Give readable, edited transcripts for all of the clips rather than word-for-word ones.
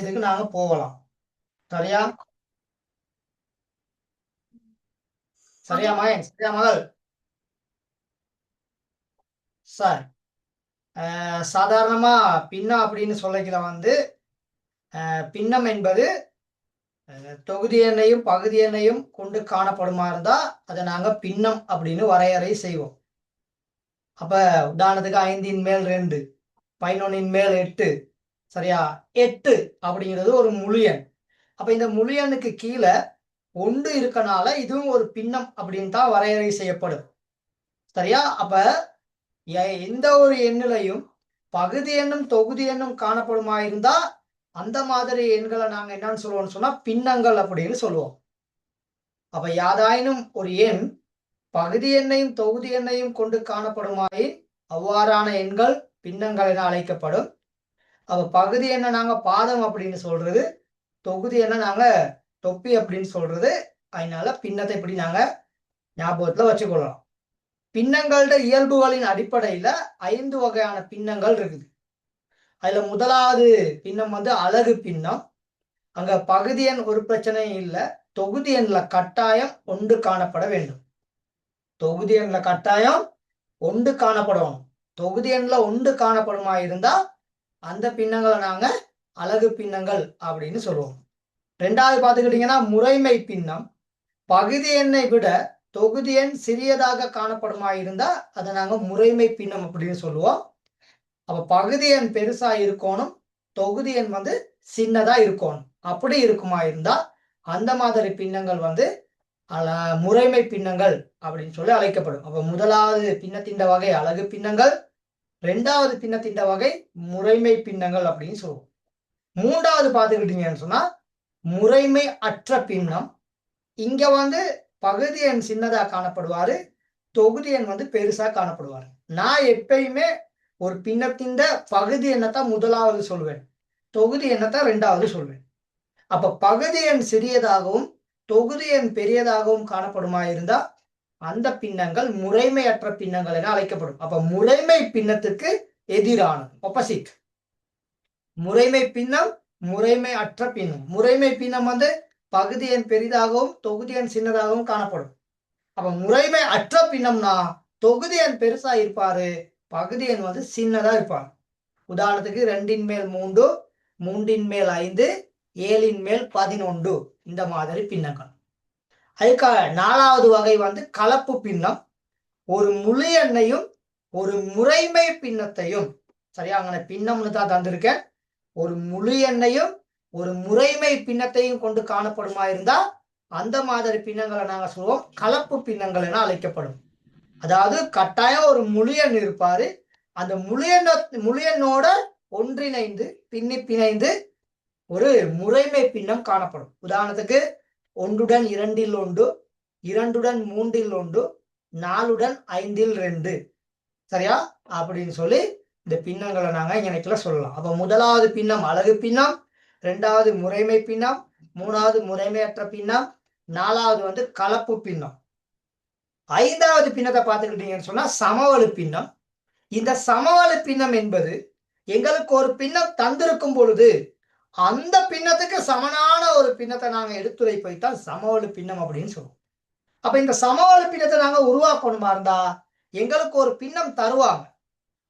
இதுக்கு நாங்க போகலாம். சரியா சரியா மகன், சரியா மகள்? சார், சாதாரணமா பின்னம் அப்படின்னு சொல்லிக்கிற வந்து பின்னம் என்பது தொகுதி எண்ணையும் பகுதி எண்ணையும் கொண்டு காணப்படுமா இருந்தா அதை நாங்க பின்னம் அப்படின்னு வரையறை செய்வோம். அப்ப உதாரணத்துக்கு 5 மேல் 2, 11 மேல் 8, சரியா? 8 அப்படிங்கிறது ஒரு முழு எண். அப்ப இந்த முழு எண்ணுக்கு கீழே 1 இருக்கனால இதுவும் ஒரு பின்னம் அப்படின்னு தான் வரையறை செய்யப்படும். சரியா? அப்ப எந்த ஒரு எண்ணிலையும் பகுதி எண்ணும் தொகுதி எண்ணும் காணப்படுமா இருந்தா அந்த மாதிரி எண்களை நாங்க என்னன்னு சொல்லுவோம்னு சொன்னா பின்னங்கள் அப்படின்னு சொல்லுவோம். அப்ப யாதாயினும் ஒரு எண் பகுதி எண்ணையும் தொகுதி எண்ணையும் கொண்டு காணப்படுமாயின் அவ்வாறான எண்கள் பின்னங்கள் என அழைக்கப்படும். அப்ப பகுதி எண்ணை நாங்க பாதம் அப்படின்னு சொல்றது, தொகுதி எண்ணை நாங்க தொப்பி அப்படின்னு சொல்றது. அதனால பின்னத்தை இப்படி நாங்க ஞாபகத்துல வச்சுக்கொள்ளலாம். பின்னங்களோட இயல்புகளின் அடிப்படையில 5 வகையான பின்னங்கள் இருக்குது. அதுல முதலாவது பின்னம் வந்து அலகு பின்னம். அங்க பகுதி எண் ஒரு பிரச்சனையும் இல்லை, தொகுதி எண்ல கட்டாயம் ஒன்று காணப்பட வேண்டும். தொகுதி எண்ல கட்டாயம் ஒன்று காணப்படணும். தொகுதி எண்ல ஒன்று காணப்படுமா இருந்தா அந்த பின்னங்களை நாங்க அலகு பின்னங்கள் அப்படின்னு சொல்லுவோம். ரெண்டாவது பார்த்துக்கிட்டீங்கன்னா முறைமை பின்னம். பகுதி எண்ணை விட தொகுதி எண் சிறியதாக காணப்படுமா இருந்தா அதை நாங்க முறைமை பின்னம் அப்படின்னு சொல்லுவோம். அப்ப பகுதி எண் பெருசா இருக்கணும், தொகுதி எண் வந்து சின்னதா இருக்கணும். அப்படி இருக்குமா இருந்தா அந்த மாதிரி பின்னங்கள் வந்து முறைமை பின்னங்கள் அப்படின்னு சொல்லி அழைக்கப்படும். அப்ப முதலாவது பின்னத்தின் வகை அலகு பின்னங்கள், ரெண்டாவது பின்னத்தின் வகை முறைமை பின்னங்கள் அப்படின்னு சொல்லுவோம். மூன்றாவது பார்த்துக்கிட்டீங்கன்னு சொன்னா முறைமை அற்ற பின்னம். இங்க வந்து பகுதி எண் சின்னதா காணப்படுவாரு, தொகுதி எண் வந்து பெருசா காணப்படுவாரு. நான் எப்பயுமே ஒரு பின்னத்தின் பகுதி எண்ணத்தான் முதலாவது சொல்வேன், தொகுதி எண்ணத்தான் ரெண்டாவது சொல்வேன். அப்ப பகுதி எண் சிறியதாகவும் தொகுதி எண் பெரியதாகவும் காணப்படுமா இருந்தா அந்த பின்னங்கள் முறைமையற்ற பின்னங்கள் என அழைக்கப்படும். அப்ப முறைமை பின்னத்துக்கு எதிரானது, ஆப்போசிட். முறைமை பின்னம் முறைமை அற்ற பின்னம். முறைமை பின்னம் வந்து பகுதி எண் பெரிதாகவும் தொகுதி எண் சின்னதாகவும் காணப்படும். அப்ப முறைமை அற்ற பின்னம்னா தொகுதி எண் பெருசா இருப்பாரு, பகுதி எண் வந்து சின்னதா இருப்பாரு. உதாரணத்துக்கு 2 மேல் 3, 3 மேல் 5, 7 மேல் 11, இந்த மாதிரி பின்னங்கள். அதுக்காக நாலாவது வகை வந்து கலப்பு பின்னம். ஒரு முழு எண்ணையும் ஒரு முறைமை பின்னத்தையும், சரியா? அங்கே பின்னம்னு தான் தந்திருக்கேன். ஒரு முழு எண்ணையும் ஒரு முறைமை பின்னத்தையும் கொண்டு காணப்படுமா இருந்தா அந்த மாதிரி பின்னங்களை நாங்க சொல்லுவோம் கலப்பு பின்னங்கள் என அழைக்கப்படும். அதாவது கட்டாயம் ஒரு முழு எண் இருப்பாரு, அந்த முழு எண்ணோட ஒன்றிணைந்து பிணைந்து ஒரு முறைமை பின்னம் காணப்படும். உதாரணத்துக்கு 1 2 1, 2 3 1, 4 5 2, சரியா? அப்படின்னு சொல்லி இந்த பின்னங்களை நாங்க இணைக்கல சொல்லலாம். அப்ப முதலாவது பின்னம் அலகு பின்னம், ரெண்டாவது முறைமை பின்னம், மூணாவது முறைமையற்ற பின்னம், நாலாவது வந்து கலப்பு பின்னம். ஐந்தாவது பின்னத்தை பார்த்துக்கிட்டீங்கன்னு சொன்னா சமவெளி பின்னம். இந்த சமவெளி பின்னம் என்பது எங்களுக்கு ஒரு பின்னம் தந்திருக்கும் பொழுது அந்த பின்னத்துக்கு சமனான ஒரு பின்னத்தை நாங்க எடுத்துரைப்பைத்தான் சமவெளி பின்னம் அப்படின்னு சொல்லுவோம். அப்ப இந்த சமவெளி பின்னத்தை நாங்க உருவாக்கணுமா இருந்தா எங்களுக்கு ஒரு பின்னம் தருவாங்க,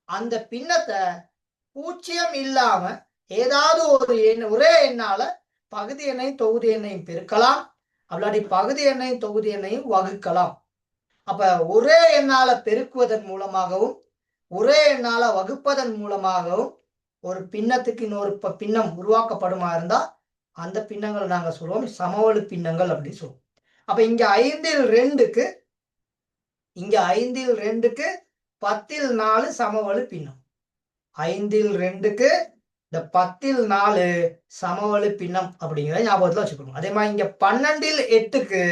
அந்த பின்னத்தை பூச்சியம் இல்லாம ஏதாவது ஒரு எண் ஒரே எண்ணால பகுதி எண்ணையும் தொகுதி எண்ணையும் பெருக்கலாம், அல்லாட்டி பகுதி எண்ணையும் தொகுதி எண்ணையும் வகுக்கலாம். அப்ப ஒரே எண்ணால பெருக்குவதன் மூலமாகவும் ஒரே எண்ணால வகுப்பதன் மூலமாகவும் ஒரு பின்னத்துக்கு இன்னொரு பின்னம் உருவாக்கப்படுமா இருந்தா அந்த பின்னங்களை நாங்க சொல்லுவோம் சமவெளி பின்னங்கள் அப்படின்னு சொல்லுவோம். அப்ப இங்க 5 2க்கு 10 4 சமவெளி பின்னம். 5 2க்கு இந்த 10 4 சமவெளி பின்னம் அப்படிங்கிறத ஞாபகத்துல வச்சுக்கணும். அதே மாதிரி இங்க 12 8க்கு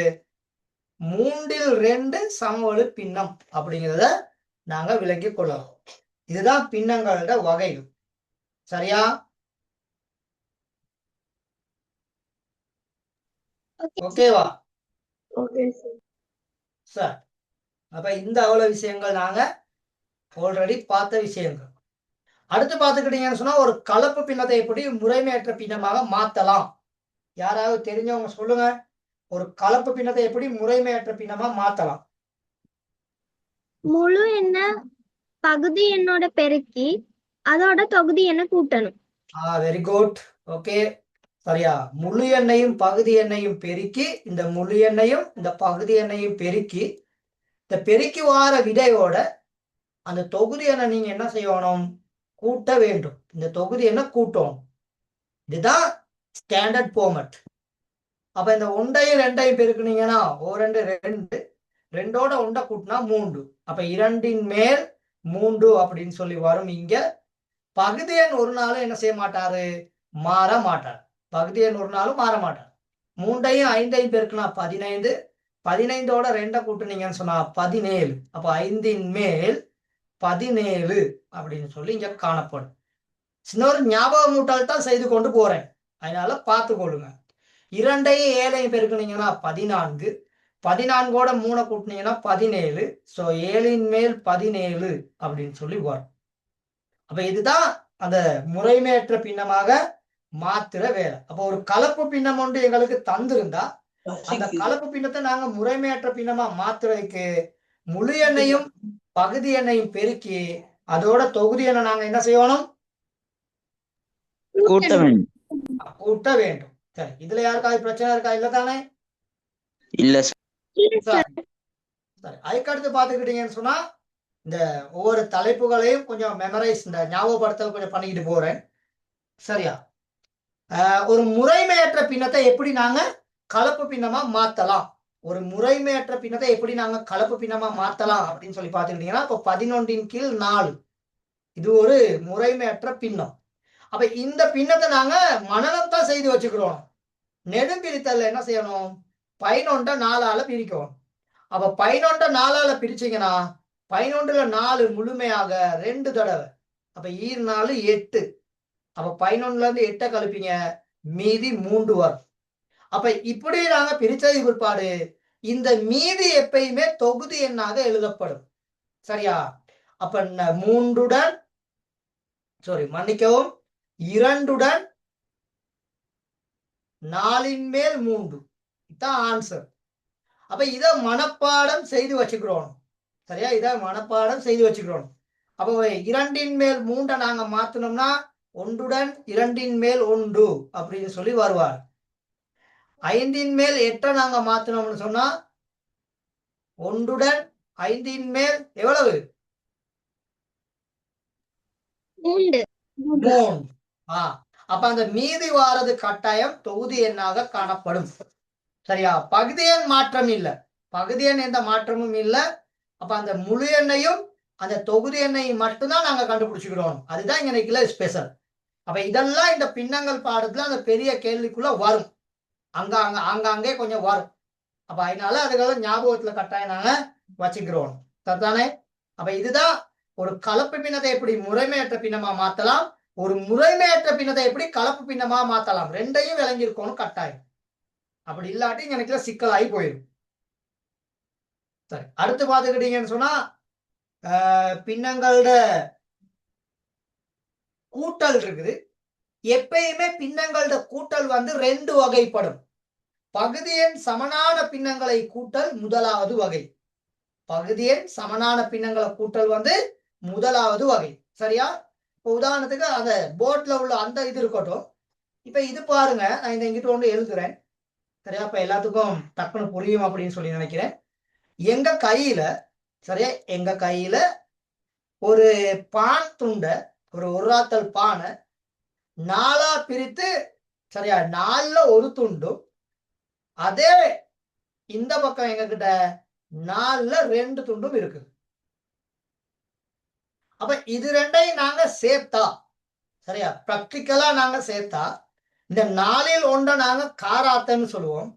3 2 சமவெளி பின்னம் அப்படிங்கிறத நாங்க விளங்கிக் கொள்ளலாம். இதுதான் பின்னங்களோட வகைகள். சரியா? ஓகேவா? சார், அப்ப இந்த அவ்வளவு விஷயங்கள் நாங்க ஆல்ரெடி பார்த்த விஷயங்கள். அடுத்து பார்த்துக்கிட்டீங்கன்னு சொன்னா ஒரு கலப்பு பின்னத்தை எப்படி முறைமையற்ற பின்னமாக மாத்தலாம்? யாராவது தெரிஞ்சவங்க சொல்லுங்க. ஒரு கலப்பு பின்னத்தை எப்படி முறைமையற்ற பின்னமா மாத்தலாம்? முழு எண்ண பகுதி எண்ணோட பெருக்கி அதோட தொகுதி எண்ணை கூட்டணும். Very good. ஓகே, சரியா. முழு எண்ணையும் பகுதி எண்ணையும் பெருக்கி, இந்த முழு எண்ணையும் இந்த பகுதி எண்ணையும் பெருக்கி, இந்த பெருக்கி வார விடையோட அந்த தொகுதி எண்ணை நீங்க என்ன செய்யணும்? கூட்ட வேண்டும். இந்த தொகுதி எண்ணை கூட்டணும். இதுதான் ஸ்டாண்டர்ட் ஃபார்மட். அப்ப இந்த ஒன்றையும் ரெண்டையும் பெருக்குனீங்கன்னா ரெண்டு ரெண்டு, ரெண்டோட ஒன்றை கூட்டினா 3. அப்ப 2ன் மேல் 3 அப்படின்னு சொல்லி வரும். இங்க பகுதி எண் ஒரு நாளும் என்ன செய்ய மாட்டாரு? மாற மாட்டார். பகுதி எண் ஒரு நாளும் மாற மாட்டார். 3ஐயும் 5ஐயும் பெருக்குனா 15, 15ஓட 2 கூட்டுனீங்கன்னு சொன்னா 17. அப்ப 5ன் மேல் 17 அப்படின்னு சொல்லி இங்க காணப்படும். இன்னொரு ஞாபகம் மூட்டால் தான் செய்து கொண்டு போறேன், அதனால பார்த்து கொள்ளுங்க. 2ஐயும் 7ஐயும் பெருக்குனீங்கன்னா 14, 14ஓட 3 கூட்டினீங்கன்னா 17. ஸோ 7ன் மேல் 17 அப்படின்னு சொல்லி வரும். அப்ப இதுதான் அந்த முறைமையற்ற பின்னமாக மாத்துற வேலை. அப்ப ஒரு கலப்பு பின்னம் ஒன்று எங்களுக்கு தந்திருந்தா அந்த கலப்பு பின்னத்தை நாங்க முறைமையற்ற பின்னமா மாத்துறதுக்கு முழு எண்ணையும் பகுதி எண்ணையும் பெருக்கி அதோட தொகுதி எண்ணை நாங்க என்ன செய்யணும்? கூட்ட வேண்டும். கூட்ட வேண்டும். சரி, இதுல யாருக்காவது பிரச்சனை இருக்கா? இல்ல தானே? இல்ல சரி, அதுக்கடுத்து பாத்துக்கிட்டீங்கன்னு சொன்னா இந்த ஒவ்வொரு தலைப்புகளையும் கொஞ்சம் மெமரைஸ், இந்த ஞாபகப்படுத்தல் கொஞ்சம் பண்ணிக்கிட்டு போறேன். சரியா? ஒரு முறைமையற்ற பின்னத்தை எப்படி நாங்க கலப்பு பின்னமா மாத்தலாம்? ஒரு முறைமையற்ற பின்னத்தை எப்படி நாங்க கலப்பு பின்னமா மாத்தலாம் அப்படின்னு சொல்லி பாத்துக்கிட்டீங்கன்னா, இப்போ 11ன் கீழ் 4 இது ஒரு முறைமையற்ற பின்னம். அப்ப இந்த பின்னத்தை நாங்க மனனம் தான் செய்து வச்சுக்கிறோம். நெடும்பிரித்தல்ல என்ன செய்யணும்? 11 4ஆல பிரிக்கணும். அப்ப 11 4ஆல பிரிச்சீங்கன்னா 11ல 4 முழுமையாக 2 தடவை. அப்ப 4 8. அப்ப 11ல இருந்து 8 கழிப்பீங்க, மீதி 3 வரும். அப்ப இப்படி நாங்க பிரிச்சது பிற்பாடு இந்த மீதி எப்பயுமே தொகுதி எண்ணாக எழுதப்படும். சரியா? அப்ப 3உடன் மன்னிக்கவும் 2உடன் 4ன் மேல் 3 இதான் ஆன்சர். அப்ப இத மனப்பாடம் செய்து வச்சுக்கிறோம். சரியா? இத மனப்பாடம் செய்து வச்சுக்கிறோம். அப்ப 2ன் மேல் 3 நாங்க மாத்தணும்னா 1உடன் 2ன் மேல் 1 அப்படின்னு சொல்லி வருவார். 5ன் மேல் 8 நாங்க மாத்தணும்னு சொன்னா 1உடன் 5ன் மேல் எவ்வளவு? 3. அப்ப அந்த மீதி வாரது கட்டாயம் தொகுதி எண்ணாக காணப்படும். சரியா? பகுதி எண் மாற்றம் இல்லை, பகுதி எண் எந்த மாற்றமும் இல்லை. அப்ப அந்த முழு எண்ணையும் அந்த தொகுதி எண்ணையும் மட்டும்தான் நாங்க கண்டுபிடிச்சுக்கிறோம். அதுதான் இன்னைக்குள்ள ஸ்பெஷல். அப்ப இதெல்லாம் இந்த பின்னங்கள் பாடத்துல அந்த பெரிய கேள்விக்குள்ள வரும், ஆங்காங்கே கொஞ்சம் வரும். அப்ப அதனால அதுக்கெல்லாம் ஞாபகத்துல கட்டாயம் நாங்க வச்சுக்கிறோம். சரிதானே? அப்ப இதுதான் ஒரு கலப்பு பின்னத்தை எப்படி முறைமையற்ற பின்னமா மாத்தலாம், ஒரு முறைமையற்ற பின்னத்தை எப்படி கலப்பு பின்னமா மாத்தலாம், ரெண்டையும் விளங்கியிருக்கணும் கட்டாயம். அப்படி இல்லாட்டி எனக்கு சிக்கலாகி போயிடும். சரி, அடுத்து பாத்துக்கிட்டீங்கன்னு சொன்னா பின்னங்களோட கூட்டல் இருக்குது. எப்பயுமே பின்னங்களோட கூட்டல் வந்து 2 வகைப்படும். பகுதி எண் சமனான பின்னங்களை கூட்டல் முதலாவது வகை. பகுதி எண் சமனான பின்னங்களை கூட்டல் வந்து முதலாவது வகை. சரியா? இப்போ உதாரணத்துக்கு அந்த போர்ட்ல உள்ள அந்த இது இருக்கட்டும். இப்ப இது பாருங்க, நான் இந்த இங்கிட்ட ஒன்று எழுதுறேன். சரியா? இப்ப எல்லாத்துக்கும் டக்குன்னு புரியும் அப்படின்னு சொல்லி நினைக்கிறேன். எங்க கையில, சரியா, எங்க கையில ஒரு பான் துண்டை, ஒரு ராத்தல் பானை 4ஆ பிரித்து, சரியா, 4ல ஒரு துண்டும், அதே இந்த பக்கம் எங்க கிட்ட 4ல 2 துண்டும் இருக்கு. அப்ப இது ரெண்டையும் நாங்க சேர்த்தா, சரியா, பிராக்டிக்கலா நாங்க சேர்த்தா இந்த 4ல் 1 நாங்க காராத்தன்னு சொல்லுவோம்.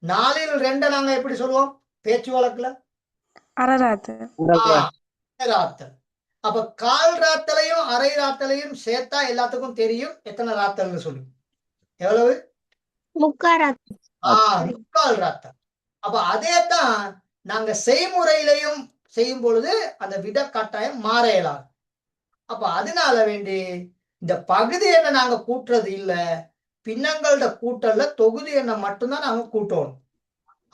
4ல் 2 நாங்க எப்படி சொல்லுவோம் பேச்சு வழக்குல? ராத்தல். அப்ப கால் ராத்தலையும் அரை ராத்தலையும் சேர்த்தா எல்லாத்துக்கும் தெரியும் எத்தனை ராத்தல்னு சொல்லி. எவ்வளவு? 3/4 ராத்தல். அப்ப அதே தான் நாங்க செய்முறையிலையும் செய்யும் பொழுது அந்த விட கட்டாயம் மாற இயலாது. அப்ப அதனால வேண்டி இந்த பகுதி எண்ணை நாங்க கூட்டுறது இல்ல, பின்னங்களோட கூட்டல்ல தொகுதி எண்ணை மட்டும்தான் நாங்க கூட்டணும்.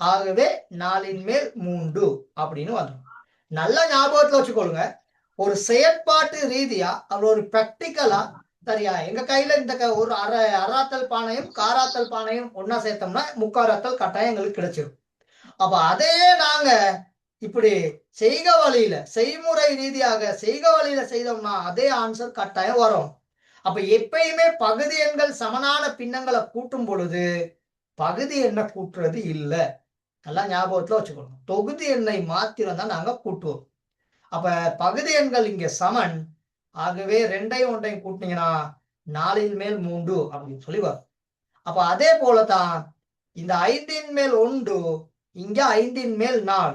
ஆகவே 4/3 அப்படின்னு வந்துடும். நல்லா ஞாபகத்துல வச்சுக்கொள்ளுங்க. ஒரு செயற்பாட்டு ரீதியா அவர் ஒரு பிராக்டிக்கலா சரியா எங்க கையில இந்த ஒரு அராத்தல் பானையும் காராத்தல் பானையும் ஒன்னா சேர்த்தோம்னா முக்காராத்தல் கட்டாயம் எங்களுக்கு கிடைச்சிடும். அப்ப அதையே நாங்க இப்படி செய்க வழியில செய்முறை ரீதியாக செய்க வழியில செய்தோம்னா அதே ஆன்சர் கட்டாயம் வரும். அப்ப எப்பயுமே பகுதி எண்கள் சமனான பின்னங்களை கூட்டும் பொழுது பகுதி எண்ணை கூட்டுறது இல்ல. நல்லா ஞாபகத்துல வச்சுக்கணும். தொகுதி எண்ணை மாத்திரம் தான் நாங்க கூட்டுவோம். அப்ப பகுதி எண்கள் இங்க சமன். ஆகவே 2ஐயும் 1ஐயும் கூட்டினீங்கன்னா 4/3 அப்படின்னு சொல்லி வரும். அப்ப அதே போலதான் இந்த 5/1 இங்க 5/4.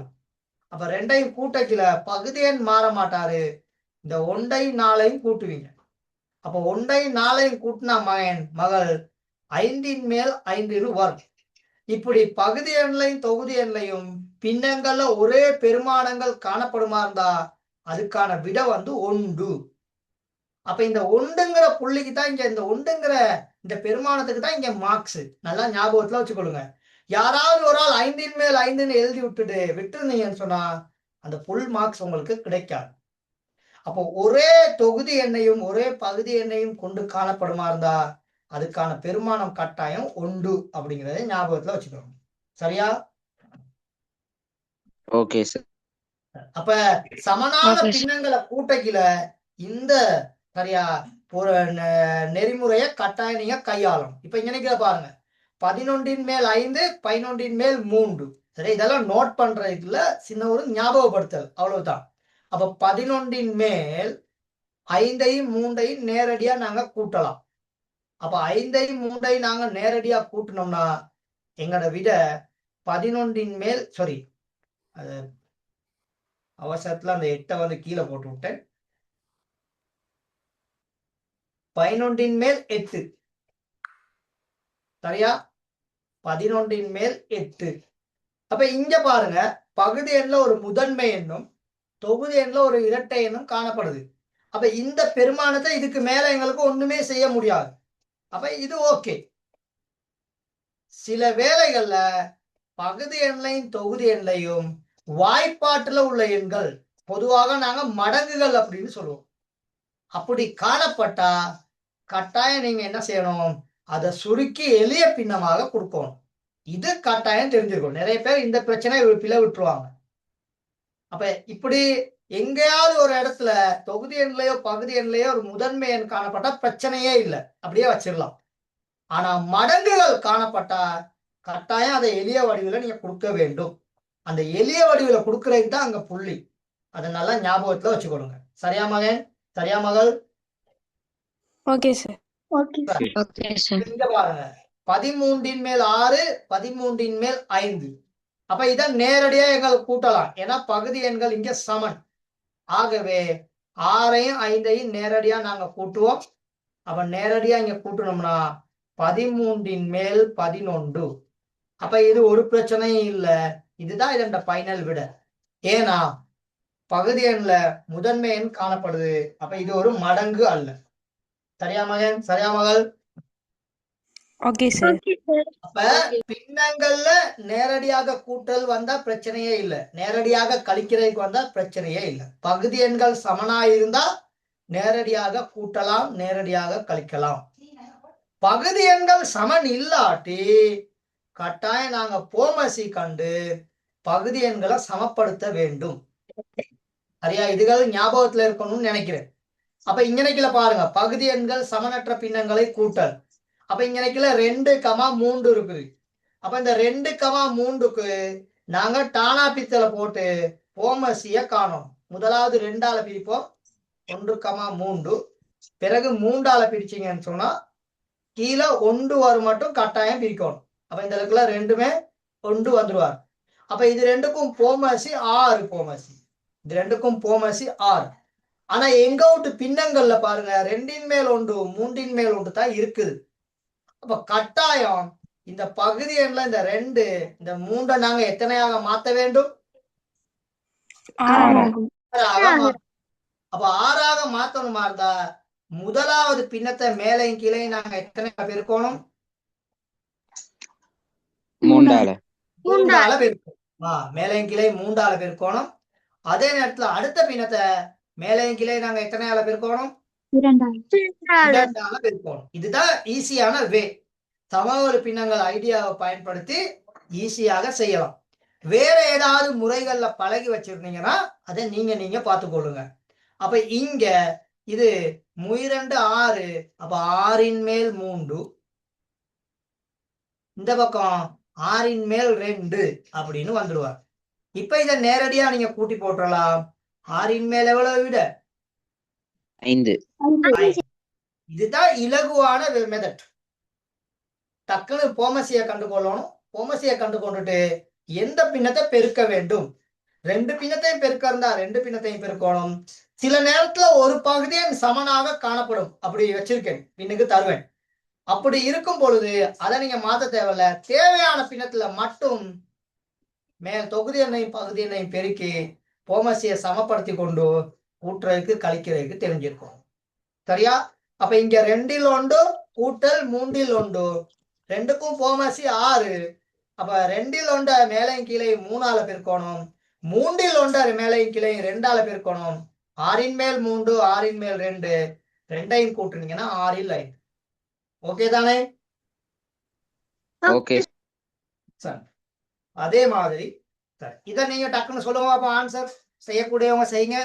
அப்ப 2ஐயும் கூட்டக்கில பகுதி எண் மாற மாட்டாரு. இந்த 1ஐயும் 4ஐயும் கூட்டுவீங்க. அப்ப 1ஐயும் 4ஐயும் கூட்டினா மகள் 5/5 வரும். இப்படி பகுதி எண்லையும் தொகுதி எண்லையும் பின்னங்கள்ல ஒரே பெருமானங்கள் காணப்படுமா இருந்தா அதுக்கான விட 1. அப்ப இந்த 1ங்கிற புள்ளிக்கு தான் இங்க இந்த 1ங்கிற இந்த பெருமானத்துக்கு தான் இங்க மார்க்ஸ். நல்லா ஞாபகத்துல வச்சுக்கொள்ளுங்க. யாராவது ஒரு ஆள் 5/5 எழுதி விட்டுருந்தீங்கன்னு சொன்னா அந்த ஃபுல் மார்க்ஸ் உங்களுக்கு கிடைக்காது. அப்போ ஒரே தொகுதி எண்ணையும் ஒரே பகுதி எண்ணையும் கொண்டு காணப்படுமா இருந்தா அதுக்கான பெருமானம் கட்டாயம் 1 அப்படிங்கிறத ஞாபகத்துல வச்சுக்கணும். சரியா? Okay sir. அப்ப சமனான பின்னங்களை கூட்டக்கில இந்த சரியா ஒரு நெறிமுறைய கட்டாயம் நீங்க கையாளும். இப்ப இங்க பாருங்க 11/5 11/3. சரி, இதெல்லாம் நோட் பண்றதுல சின்ன ஒரு ஞாபகப்படுத்தல் அவ்வளவுதான். அப்ப 11/5ஐயும் 3ஐயும் நேரடியா நாங்க கூட்டலாம். அப்ப 5ஐயும் 3ஐயும் நாங்க நேரடியா கூட்டினோம்னா எங்களோட விட 11 சாரி அவசரத்துல அந்த 8 கீழே போட்டு விட்டேன். 11/8 சரியா? 11/8. அப்ப இங்க பாருங்க பகுதி எண்ல ஒரு முதன்மை எண்ணும் தொகுதி எண்ல ஒரு இரட்டை எண்ணும் காணப்படுது. அப்ப இந்த பெருமானத்தை இதுக்கு மேல எங்களுக்கு ஒண்ணுமே செய்ய முடியாது. அப்ப இது ஓகே. சில வேளைகள்ல பகுதி எண்லையும் தொகுதி எண்லையும் வாய்ப்பாட்டுல உள்ள எண்கள் பொதுவாக நாங்க மடங்குகள் அப்படின்னு சொல்லுவோம். அப்படி காணப்பட்டா கட்டாயம் நீங்க என்ன செய்யணும், அதை சுருக்கி எளிய பின்னமாக கொடுக்கணும். இது கட்டாயம் தெரிஞ்சிருக்கும். நிறைய பேர் இந்த பிரச்சனை பிழை விட்டுருவாங்க. அப்ப இப்படி எங்கேயாவது ஒரு இடத்துல தொகுதி எண்லையோ பகுதி எண்லையோ ஒரு முதன்மை எண் காணப்பட்டா பிரச்சனையே இல்லை, அப்படியே வச்சிடலாம். ஆனா மடங்குகள் காணப்பட்டா கட்டாயம் அதை எளிய வடிவில் நீங்க கொடுக்க வேண்டும். அந்த எளிய வடிவில் கொடுக்கறதுக்கு தான் அங்க புள்ளி. அதை நல்லா ஞாபகத்துல வச்சுக்கொள்ளுங்க. சரியா மகன்? சரியா மகள்? Okay sir. இங்க பாருங்க 13/6 13/5. அப்ப இதை நேரடியா எங்களுக்கு கூட்டலாம். ஏன்னா பகுதி எண்கள் இங்க சமன். ஆகவே 6ஐயும் 5ஐயும் நேரடியா நாங்க கூட்டுவோம். அப்ப நேரடியா இங்க கூட்டணும்னா 13/11. அப்ப இது ஒரு பிரச்சனையும் இல்லை. இதுதான் இதோட பைனல் விட. ஏன்னா பகுதி எண்ல முதன்மை எண் காணப்படுது. அப்ப இது ஒரு மடங்கு அல்ல. சரியா மகன்? சரியா மகள்? Okay sir. அப்ப பின்னங்கள்ல நேரடியாக கூட்டல் வந்தா பிரச்சனையே இல்லை, நேரடியாக கழிக்கிறதுக்கு வந்தா பிரச்சனையே இல்லை. பகுதி எண்கள் சமனா இருந்தா நேரடியாக கூட்டலாம், நேரடியாக கழிக்கலாம். பகுதி எண்கள் சமன் இல்லாட்டி கட்டாயம் நாங்க போமசி கண்டு பகுதி எண்களை சமப்படுத்த வேண்டும். சரியா? இதுகள் ஞாபகத்துல இருக்கணும்னு நினைக்கிறேன். அப்ப இங்கனைக்குல பாருங்க பகுதி எண்கள் சமனற்ற பின்னங்களை கூட்டல். அப்ப இங்கனைக்குல 2,3 இருக்குது. அப்ப இந்த 2,3க்கு நாங்க டானா பித்தல போட்டு போமசிய காணும். முதலாவது 2ஆல பிரிப்போம் 1,3. பிறகு 3ஆல பிரிச்சீங்கன்னு சொன்னா கீழே 1 வரும் மட்டும் கட்டாயம் பிரிக்கணும். அப்ப இந்த இடத்துல 2மே 1 வந்துருவார். அப்ப இது 2க்கும் போமசி 6 போமசி. இது 2க்கும் போமசி 6. ஆனா எங்க விட்டு பின்னங்கள்ல பாருங்க 2/1 3/1 தான் இருக்குது. அப்ப கட்டாயம் இந்த பகுதி எண்ல இந்த 2 இந்த 3 நாங்க எத்தனையாக மாத்த வேண்டும்? அப்ப 6ஆக மாத்தணுமா இருந்தா முதலாவது பின்னத்தை மேலையும் கீழையும் நாங்க எத்தனை பெருக்கணும்? 3ஆல. 3ஆல பெருக்கணும். மேலையும் கீழையும் 3ஆல பெருக்கணும். அதே நேரத்துல அடுத்த பின்னத்தை மேலையும் கீழையும் நாங்க எத்தனையால பெருக்கணும்? 2ஆல பெருக்கணும். இதுதான் ஈஸியான வே. சமவெளி பின்னங்கள் ஐடியாவை பயன்படுத்தி ஈஸியாக செய்யலாம். வேற ஏதாவது முறைகள்ல பழகி வச்சிருந்தீங்கன்னா அதை நீங்க பார்த்துக்கொள்ளுங்க. அப்ப இங்க இது 2 6, அப்ப 6ன் மேல் 3, இந்த பக்கம் 6ன் மேல் 2 அப்படின்னு வந்துடுவார். இப்ப இதை நேரடியா நீங்க கூட்டி போட்டுடலாம். 6ன் மேல் எவ்வளவு விட? 5. இதுதான் இலகுவான மெத்தட். டக்குன்னு போமசியை கண்டுகொள்ளணும். போமசியை கண்டு கொண்டுட்டு எந்த பின்னத்தை பெருக்க வேண்டும்? 2 பின்னத்தையும் பெருக்க இருந்தா 2 பின்னத்தையும் பெருக்கணும். சில நேரத்துல ஒரு பகுதியை சமனாக காணப்படும். அப்படி வச்சிருக்கேன், பின்னுக்கு தருவேன். அப்படி இருக்கும் பொழுது அதை நீங்க மாத்த தேவையில்ல. தேவையான பின்னத்துல மட்டும் மேல் தொகுதி எண்ணையும் பகுதி எண்ணையும் பெருக்கி போமசியை சமப்படுத்தி கொண்டு கூட்டுறதுக்கு கழிக்கிறதுக்கு தெரிஞ்சிருக்கும். சரியா? அப்ப இங்க 2ல் 1 கூட்டல் 3ல் 1, 2க்கும் போமசி 6. அப்ப 2ல் 1 மேலையும் கீழையும் 3ஆல பெருக்கணும். 3ல் 1 மேலையும் கீழையும் 2ஆல பெருக்கணும். 6ன் மேல் 3, 6ன் மேல் 2, 2ஐயும் கூட்டுனீங்கன்னா 6ல் 5. ஓகே தானே? ஓகே. சரி, அதே மாதிரி சரி, இதை நீங்க டக்குன்னு சொல்லுங்க பாப்பா. ஆன்சர் செய்யக்கூடியவங்க செய்யுங்க.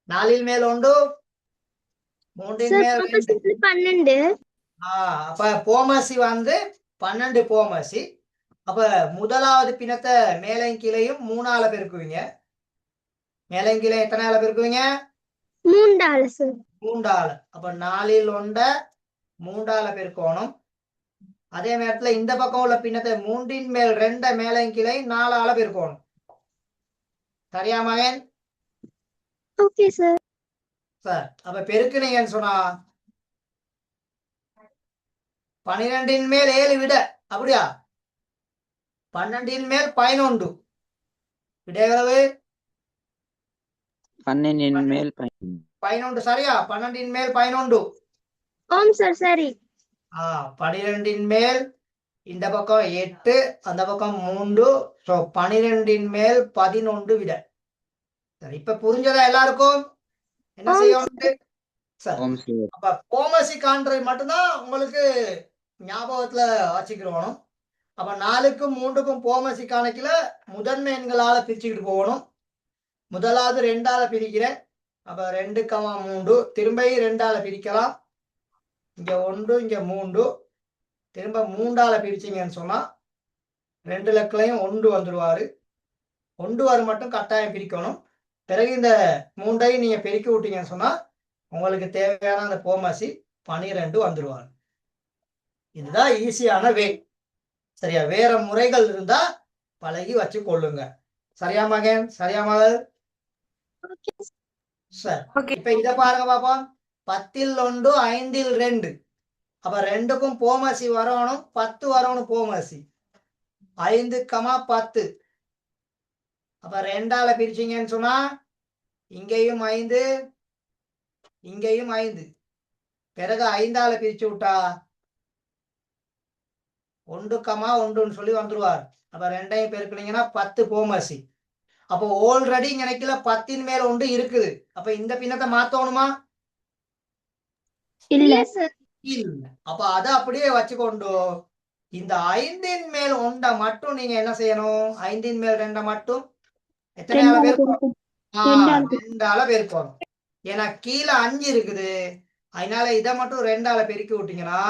4ல் மேல் 1, 3ன் மேல் 2. 12. அப்ப போமசி வந்து 12 போமசி. அப்ப முதலாவது பின்னத்தை மேலையும் கீழையும் 3ஆல பெருக்குவீங்க. மேலையும் கீழே எத்தனையால பெருக்குவீங்க? 3ஆல சார். 3ஆல. அப்ப 4ல் 1 3ஆல பெருக்கணும். அதே நேரத்துல இந்த பக்கம் உள்ள பின்னத்தை 3ன் மேல் 2 மேலையும் கீழையும் 4ஆல பெருக்கணும். சரியா மகன்? Okay sir. சார், அப்ப பெருக்குனீங்கன்னு சொன்னா 12ன் மேல் 7 விட, அப்படியா? 12ன் மேல் 11 விட எவ்வளவு? 12ன் மேல் 11. சரியா? 12ன் மேல் 11. ஓம் சார். சரி. 12ன் மேல் இந்த பக்கம் 8, அந்த பக்கம் 3. 12ன் மேல் 11 விட. சரி, இப்ப புரிஞ்சதா எல்லாருக்கும்? என்ன செய்யணும்? சரி, அப்ப போமசி காண்றது மட்டும்தான் உங்களுக்கு ஞாபகத்துல வச்சுக்கிறோம். அப்ப 4க்கும் 3க்கும் போமசி கணக்குல முதன்மை எண்களால பிரிச்சுக்கிட்டு போகணும். முதலாவது 2ஆல பிரிக்கிறேன். அப்ப 2, 3 திரும்ப 2ஆல பிரிக்கலாம். இங்க 1, இங்க 3. திரும்ப 3ஆல பிரிச்சிங்கன்னு சொன்னா 2 லக்கலையும் 1 வந்துடுவாரு. 1 வரை மட்டும் கட்டாயம் பிரிக்கணும். பிறகு இந்த 3ஐயும் நீங்க பெருக்கி விட்டீங்கன்னு சொன்னா உங்களுக்கு தேவையான அந்த போமசி 12 வந்துடுவார். இதுதான் ஈஸியான வே. சரியா? வேற முறைகள் இருந்தா பழகி வச்சு கொள்ளுங்க. சரியா மகன்? சரியா மகள்? சரி, இப்ப இத பாருங்க பாப்பா. 10ல் 1 5ல் 2. அப்ப 2க்கும் போமசி வரணும். 10 வரணும் போமசி. 5, 10. அப்ப 2ஆல பிரிச்சீங்கன்னு சொன்னா இங்கேயும் 5, இங்கேயும் 5. பிறகு 5ஆல பிரிச்சு விட்டா 1, 1ன்னு சொல்லி வந்துருவார். அப்ப 2ஐயும் பெருக்குனீங்கன்னா 10 போமசி. அப்போ ஆல்ரெடி நினைக்கல 10ன் மேல் 1 இருக்குது. அப்ப இந்த பின்னத்தை மாத்தணுமா? இல்ல சார். இல்ல. அப்ப அதை அப்படியே வச்சுக்கொண்டு இந்த 5ன் மேல் 1 மட்டும் நீங்க என்ன செய்யணும்? 5ன் மேல் 2 மட்டும் எத்தனையால பெருக்கணும்? 2ஆல பெருக்கணும். ஏன்னா கீழே 5 இருக்குது. அதனால இதை மட்டும் 2ஆல பெருக்கி விட்டீங்கன்னா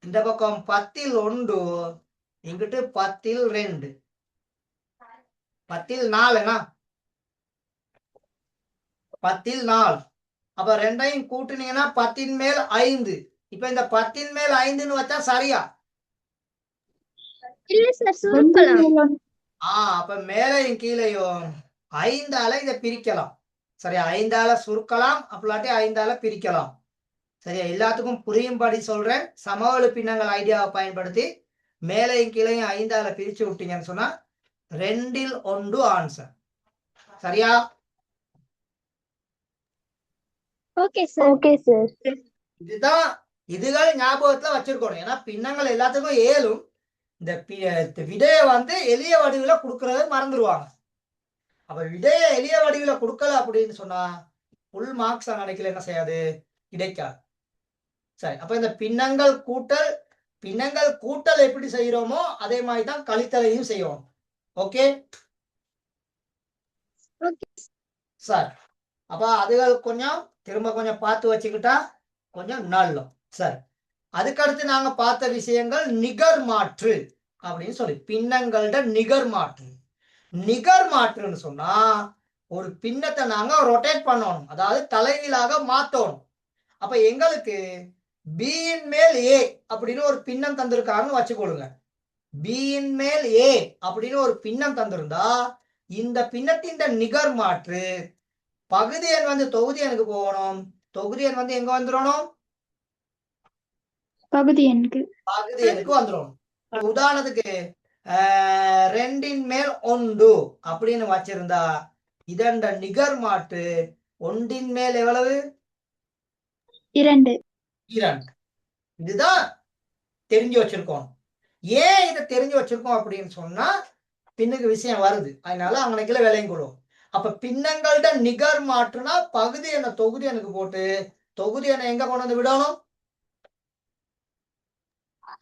இந்த பக்கம் 10ல் 1, இங்கிட்டு 10ல் 2, 10ல் 4. 10ல் 4. அப்ப 2ஐயும் கூட்டுனீங்கன்னா 10ன் மேல் 5. இப்ப இந்த 10ன் மேல் 5ன்னு வச்சா சரியா? இல்ல சார், சுருக்கலாம். அப்ப மேலையும் கீழையும் 5ஆல இதை பிரிக்கலாம். சரியா? 5ஆல சுருக்கலாம், அப்பலாட்டி 5ஆல பிரிக்கலாம். சரியா? எல்லாத்துக்கும் புரியும்படி சொல்றேன். சமவெளி பின்னங்கள் ஐடியாவை பயன்படுத்தி மேலையும் கீழையும் 5ஆல பிரிச்சு விட்டீங்கன்னு சொன்னா 2ல் 1 ஆன்சர். சரியா? Okay sir. இதுதான் இதுகள் ஞாபகத்துல வச்சிருக்கணும். ஏன்னா பின்னங்கள் எல்லாத்துக்கும் ஏழும் இந்த விடையை வந்து எளிய வடிவில கொடுக்கறத மறந்துடுவாங்க. அப்ப விடைய எளிய வடிவில கொடுக்கல அப்படின்னு சொன்னா ஃபுல் மார்க்ஸ் நினைக்கல என்ன செய்யாது, கிடைக்காது. சரி, அப்ப இந்த பின்னங்கள் கூட்டல் எப்படி செய்யறோமோ அதே மாதிரி தான் கழித்தலையும் செய்யணும். Okay sir. அப்ப அதுகள் கொஞ்சம் திரும்ப கொஞ்சம் பார்த்து வச்சுக்கிட்டா கொஞ்சம் நல்லோம். சரி, அதுக்கடுத்து நாங்க பார்த்த விஷயங்கள் நிகர் மாற்று அப்படின்னு சொல்லி பின்னங்கள்ட நிகர் மாற்று. நிகர் மாற்றுன்னு சொன்னா ஒரு பின்னத்தை நாங்க ரொட்டேட் பண்ணணும், அதாவது தலைகீழாக மாத்தணும். அப்ப எங்களுக்கு B இன் மேல் A அப்படின்னு ஒரு பின்னம் தந்திருக்காருன்னு வச்சுக்கொள்ளுங்க. B இன் மேல் A அப்படின்னு ஒரு பின்னம் தந்திருந்தா இந்த பின்னத்தின் நிகர் மாற்று பகுதி எண் வந்து தொகுதி எண்ணுக்கு போகணும். தொகுதி எண் வந்து எங்க வந்துடணும்? பகுதி எண்ணுக்கு வந்துடும். உதாரணத்துக்கு 2 மேல் 1 அப்படின்னு வச்சிருந்தா இதன் நிகர் மாற்று 1 மேல் எவ்வளவு? 2. இதுதான் தெரிஞ்சு வச்சிருக்கோம். ஏன் இதை தெரிஞ்சு வச்சிருக்கோம் அப்படின்னு சொன்னா பின்னுக்கு விஷயம் வருது, அதனால அங்கனைக்குள்ள விலையும் கொள்ளும். அப்ப பின்னங்கள்ட நிகர் மாற்றுனா பகுதி எண்ண தொகுதி எனக்கு போட்டு தொகுதி எண்ணை எங்க கொண்டு வந்து விடணும்?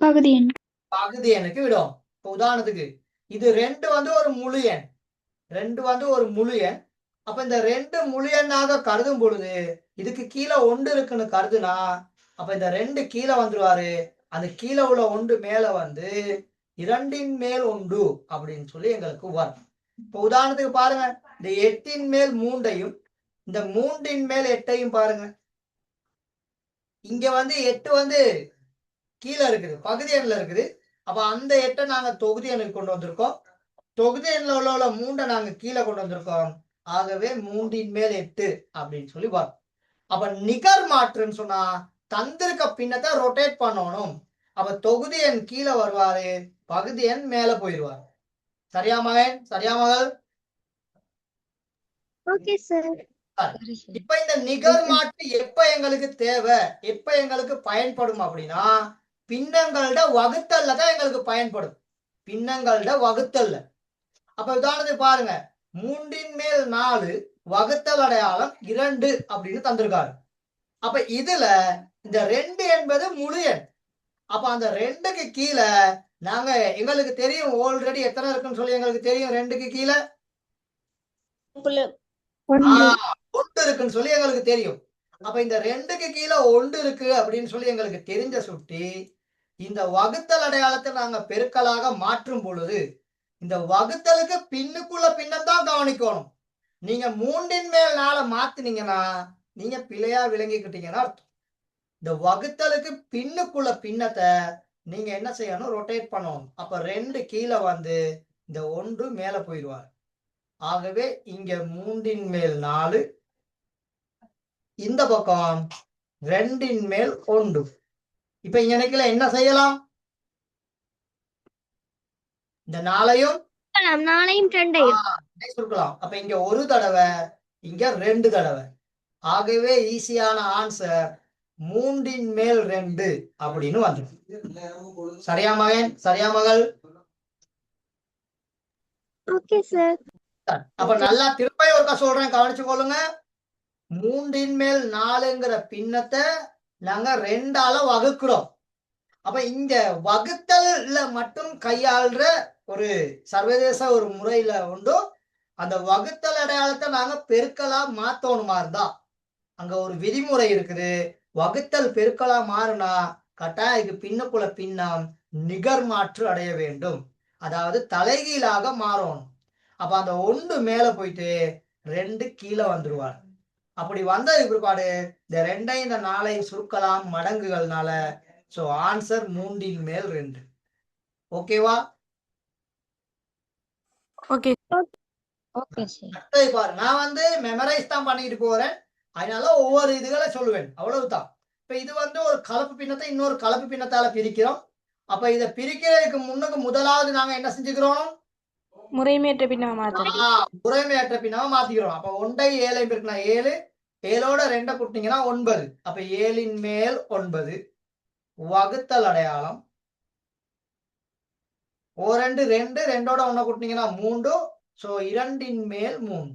பகுதி எண்ணுக்கு விடும். இப்ப உதாரணத்துக்கு இது 2 வந்து ஒரு முழு எண், 2 வந்து ஒரு முழு எண். அப்ப இந்த 2 முழு எண்ணாக கருதும் பொழுது இதுக்கு கீழே 1 இருக்குன்னு கருதுனா அப்ப இந்த 2 கீழே வந்துருவாரு. அந்த கீழே உள்ள 1 மேல வந்து 2 மேல் 1 அப்படின்னு சொல்லி எங்களுக்கு வரும். இப்ப உதாரணத்துக்கு பாருங்க, இந்த 8 மேல் 3ஐயும் இந்த 3 மேல் 8ஐயும் பாருங்க. இங்க வந்து 8 வந்து கீழே இருக்குது, பகுதி எண்ணில் இருக்குது. அப்ப அந்த 8 நாங்க தொகுதி எண்ணுக்கு கொண்டு வந்திருக்கோம். தொகுதி எண்ணில் உள்ள 3 நாங்க கீழே கொண்டு வந்திருக்கோம். ஆகவே 3 மேல் 8 அப்படின்னு சொல்லி வரும். அப்ப நிகர் மாற்றுன்னு சொன்னா தந்திருக்க பின்னத்தை ரொட்டேட் பண்ணணும். அப்ப தொகுதி எண் கீழே வருவாரு, பகுதி எண் மேல போயிடுவார். சரியா மகன்? சரியா மகள்? Okay sir. இப்ப இந்த நிகர் மாற்று எப்ப எங்களுக்கு தேவை, எப்ப எங்களுக்கு பயன்படும் அப்படின்னா பின்னங்களோட வகுத்தல்ல தான் எங்களுக்கு பயன்படும். பின்னங்களோட வகுத்தல்ல. அப்ப உதாரணத்துக்கு பாருங்க, 3 மேல் 4 வகுத்தல் அடையாளம் 2 அப்படின்னு தந்திருக்காரு. அப்ப இதுல இந்த 2 என்பது முழு எண். அப்ப அந்த 2க்கு கீழே நாங்க எங்களுக்கு தெரியும் ஆல்ரெடி எத்தனை இருக்குன்னு சொல்லி எங்களுக்கு தெரியும். 2க்கு கீழே 1 இருக்குன்னு சொல்லி எங்களுக்கு தெரியும். அப்ப இந்த 2க்கு கீழே 1 இருக்கு அப்படின்னு சொல்லி எங்களுக்கு தெரிஞ்ச சுட்டி இந்த வகுத்தல் அடையாளத்தை நாங்க பெருக்கலாக மாற்றும் பொழுது இந்த வகுத்தலுக்கு பின்னுக்குள்ள பின்னம் தான் கவனிக்கணும். நீங்க 3 மேல் 4 மாத்தினீங்கன்னா நீங்க பிழையா விளங்கிக்கிட்டீங்கன்னா அர்த்தம். இந்த வகுத்தலுக்கு பின்னுக்குள்ள பின்னத்தை நீங்க என்ன செய்யணும்? ரொட்டேட் பண்ணணும். அப்ப 2 கீழே வந்து இந்த 1 மேல போயிடுவார். ஆகவே இங்க 3 மேல் 4, இந்த பக்கம் 2 மேல் 1. இப்ப இங்க நினைக்கல என்ன செய்யலாம்? இந்த 4ஐயும் 2 சுருக்கலாம். அப்ப இங்க ஒரு தடவை, இங்க 2 தடவை. ஆகவே ஈஸியான ஆன்சர் 3 மேல் 2 அப்படின்னு வந்துடும். சரியா மகன்? சரியா மகள்? Okay sir. அப்ப நல்லா திருப்பி ஒருக்கா சொல்றேன், கவனிச்சு கொள்ளுங்க. 3 மேல் 4ங்கிற பின்னத்தை நாங்க 2ஆல வகுக்கிறோம். அப்ப இங்க வகுத்தல்ல மட்டும் கையாளுற ஒரு சர்வதேச ஒரு முறையில உண்டு. அந்த வகுத்தல் அடையாளத்தை நாங்க பெருக்கலா மாத்தணுமா இருந்தா அங்க ஒரு விதிமுறை இருக்குது. வகுத்தல் பெருக்கலா மாறினா கட்டாயம் பின்னுக்குள்ள பின்னம் நிகர் மாற்று அடைய வேண்டும், அதாவது தலைகீழாக மாறணும். அப்ப அந்த 1 மேல போயிட்டு 2 கீழே வந்துருவார். அப்படி வந்தது பிற்பாடு இந்த 2ஐயும் இந்த 4ஐயும் சுருக்கலாம் மடங்குகள்னால. சோ ஆன்சர் 3 மேல் 2. ஓகேவா? ஓகே அடுத்தது பாரு, நான் வந்து மெமரைஸ் தான் பண்ணிட்டு போறேன், அதனால ஒவ்வொரு இதுகளை சொல்லுவேன், அவ்வளவுதான். இப்ப இது வந்து ஒரு கலப்பு பின்னத்தை இன்னொரு கலப்பு பின்னத்தால பிரிக்கிறோம். அப்ப இதை பிரிக்கிறதுக்கு முன்னுக்கு முதலாவது நாங்க என்ன செஞ்சுக்கிறோம்? முறைமையற்ற பின்னமா மாத்தணும். முறைமையற்ற பின்னமா மாத்திக்கிறோம். அப்ப 1 7 இருக்குன்னா 7, 7ஓட 2 கூட்டினீங்கன்னா 9. அப்ப 7ன் மேல் 9 வகுத்தல் அடையாளம். 2 2, 2ஓட 1 கூட்டினீங்கன்னா 3. சோ 2ன் மேல் 3.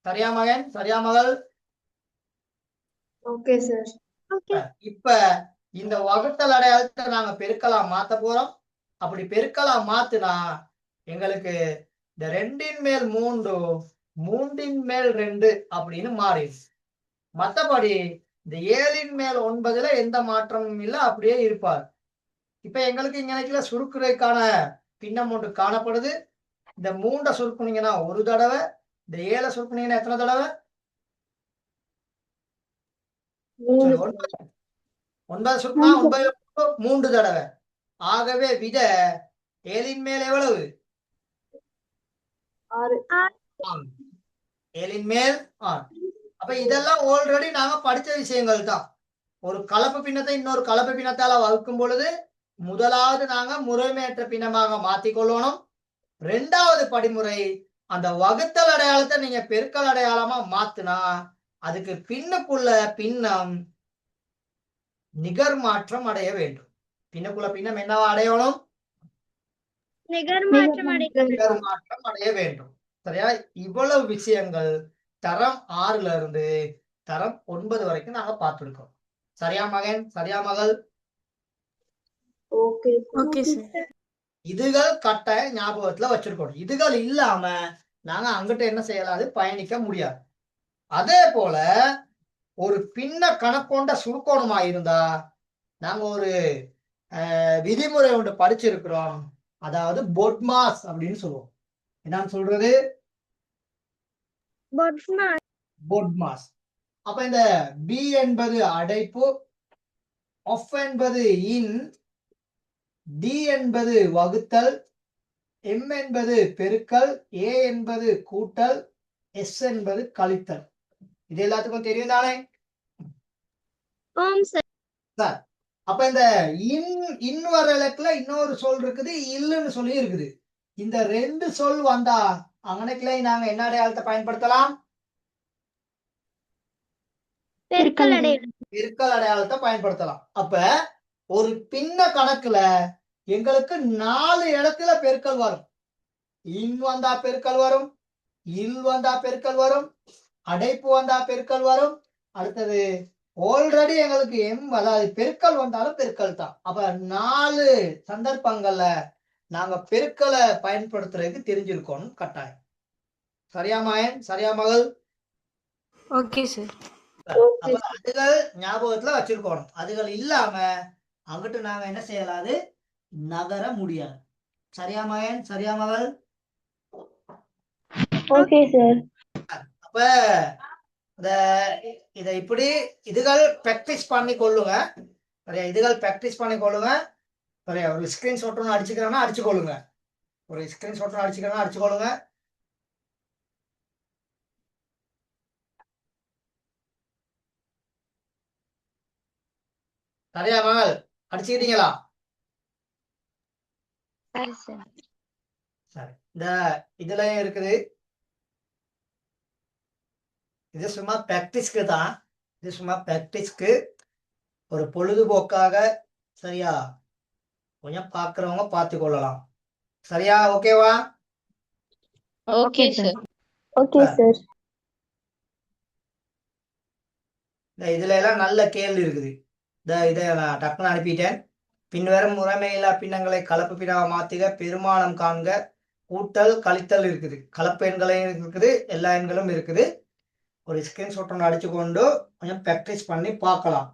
சரியா மகன்? சரியா மகள்? Okay sir. ஓகே. இப்ப இந்த வகுத்தல் அடையாளத்தை நாங்க பெருக்கலா மாத்த போறோம். அப்படி பெருக்கலா மாத்துனா எங்களுக்கு இந்த 2ன் மேல் 3, 3ன் மேல் 2 அப்படின்னு மாறிடுச்சு. மத்தபடி இந்த 7ன் மேல் 9ல எந்த மாற்றமும் இல்ல, அப்படியே இருப்பார். இப்ப எங்களுக்கு இங்க சுருக்குறைக்கான பின்னம் ஒன்று காணப்படுது. இந்த 3 சுருக்குனீங்கன்னா ஒரு தடவை, இந்த 7 சுருக்குனீங்கன்னா எத்தனை தடவை? 9 சுருக்குனா 9 3 தடவை. ஆகவே விட 7ன் மேல் எவ்வளவு? 6. 7ன் மேல் 6. அப்ப இதெல்லாம் ஆல்ரெடி நாங்க படிச்ச விஷயங்கள் தான். ஒரு கலப்பு பின்னத்தை இன்னொரு கலப்பு பின்னத்தால வகுக்கும் பொழுது முதலாவது நாங்க முறைமையற்ற பின்னமாக மாத்திக்கொள்ளணும். 2வது படிமுறை அந்த வகுத்தல் அடையாளத்தை நீங்க பெருக்கல் அடையாளமா மாத்துனா அதுக்கு பின்னுக்குள்ள பின்னம் நிகர் மாற்றம் அடைய வேண்டும். பின்னுக்குள்ள பின்னம் என்னவா அடையணும்? நிகர் மாற்றம் நிகர் மாற்றம் அடைய வேண்டும். சரியா? இவ்வளவு விஷயங்கள் தரம் 6ல இருந்து தரம் 9 வரைக்கும் நாங்க பார்த்திருக்கோம். சரியா மகன்? சரியா மகள்? ஓகே. Okay sir. இதுகள் கட்டாய ஞாபகத்துல வச்சிருக்கணும். இதுகள் இல்லாம நாங்க அங்கிட்ட என்ன செய்யலாது பயணிக்க முடியாது. அதே போல ஒரு பின்ன கணக்கொண்ட சுருக்கோணமா இருந்தா நாங்க ஒரு விதிமுறை ஒன்று படிச்சிருக்கிறோம். அதாவது பொட்மாஸ் அப்படின்னு சொல்லுவோம். என்னன்னு சொல்றது? பொட்மாஸ். அப்ப இந்த பி என்பது அடைப்பு, ஆஃப் என்பது இன், டி என்பது வகுத்தல், எம் என்பது பெருக்கல், ஏ என்பது கூட்டல், எஸ் என்பது கழித்தல். இது எல்லாத்துக்கும் தெரியும் தானே? சார், அப்ப இந்த இன் வர இலக்குல இன்னொரு சொல் இருக்குது, இல்லுன்னு சொல்லி இருக்குது. இந்த 2 சொல் வந்தா அங்கனக்குள்ள நாங்க என்ன அடையாளத்தை பயன்படுத்தலாம்? பெருக்கல் அடையாளம். பெருக்கல் அடையாளத்தை பயன்படுத்தலாம். அப்ப ஒரு பின்ன கணக்குல எங்களுக்கு 4 இடத்துல பெருக்கல் வரும். இன் வந்தா பெருக்கல் வரும், இல் வந்தா பெருக்கல் வரும், அடைப்பு வந்தா பெருக்கல் வரும். அடுத்தது ஆல்ரெடி எங்களுக்கு அதாவது பெருக்கல் வந்தாலும் பெருக்கல் தான். அப்ப 4 சந்தர்ப்பங்கள்ல நாங்க பெருக்கலை பயன்படுத்துறதுக்கு தெரிஞ்சிருக்கணும் கட்டாயம். சரியா மகன்? சரியா மகள்? Okay sir. அப்ப அதுகள் ஞாபகத்துல வச்சிருக்கணும். அதுகள் இல்லாம அங்கிட்டு நாங்க என்ன செய்யலாது நகர முடியாது. சரியா மகன்? சரியா மகள்? Okay sir. அப்ப இத இப்படி இதுகள் பிராக்டிஸ் பண்ணி கொள்ளுங்க. சரியா? இதுகள் பிராக்டிஸ் பண்ணி கொள்ளுங்க. சரியா? ஒரு ஸ்கிரீன்ஷாட் ஒன்று அடிச்சுக்கிறேன்னா அடிச்சுக்கொள்ளுங்க. ஒரு ஸ்கிரீன்ஷாட் அடிச்சுக்கிறேன்னா அடிச்சுக்கொள்ளுங்க. சரியா மகள்? அடிச்சுக்கிட்டீங்களா? சரி. இந்த இதுலயும் இருக்குது. இது சும்மா பிராக்டிஸ்க்கு தான். இது சும்மா பிராக்டிஸ்க்கு ஒரு பொழுதுபோக்காக சரியா கொஞ்சம் பார்க்கிறவங்க பார்த்து கொள்ளலாம். சரியா? ஓகேவா? Okay sir. Okay sir. இதுல எல்லாம் நல்ல கேள்வி இருக்குது. இதை நான் டக்குன்னு அனுப்பிட்டேன். பின்வரும் முறைமையில்லா பின்னங்களை கலப்பு பின்னமாக மாத்துக, பெருமானம் காண்க, கூட்டல் கழித்தல் இருக்குது. கலப்பு எண்களையும் இருக்குது, எல்லா எண்களும் இருக்குது. ஒரு ஸ்கிரீன்ஷாட் ஒன்று அடிச்சுக்கொண்டு கொஞ்சம் ப்ராக்டிஸ் பண்ணி பார்க்கலாம்.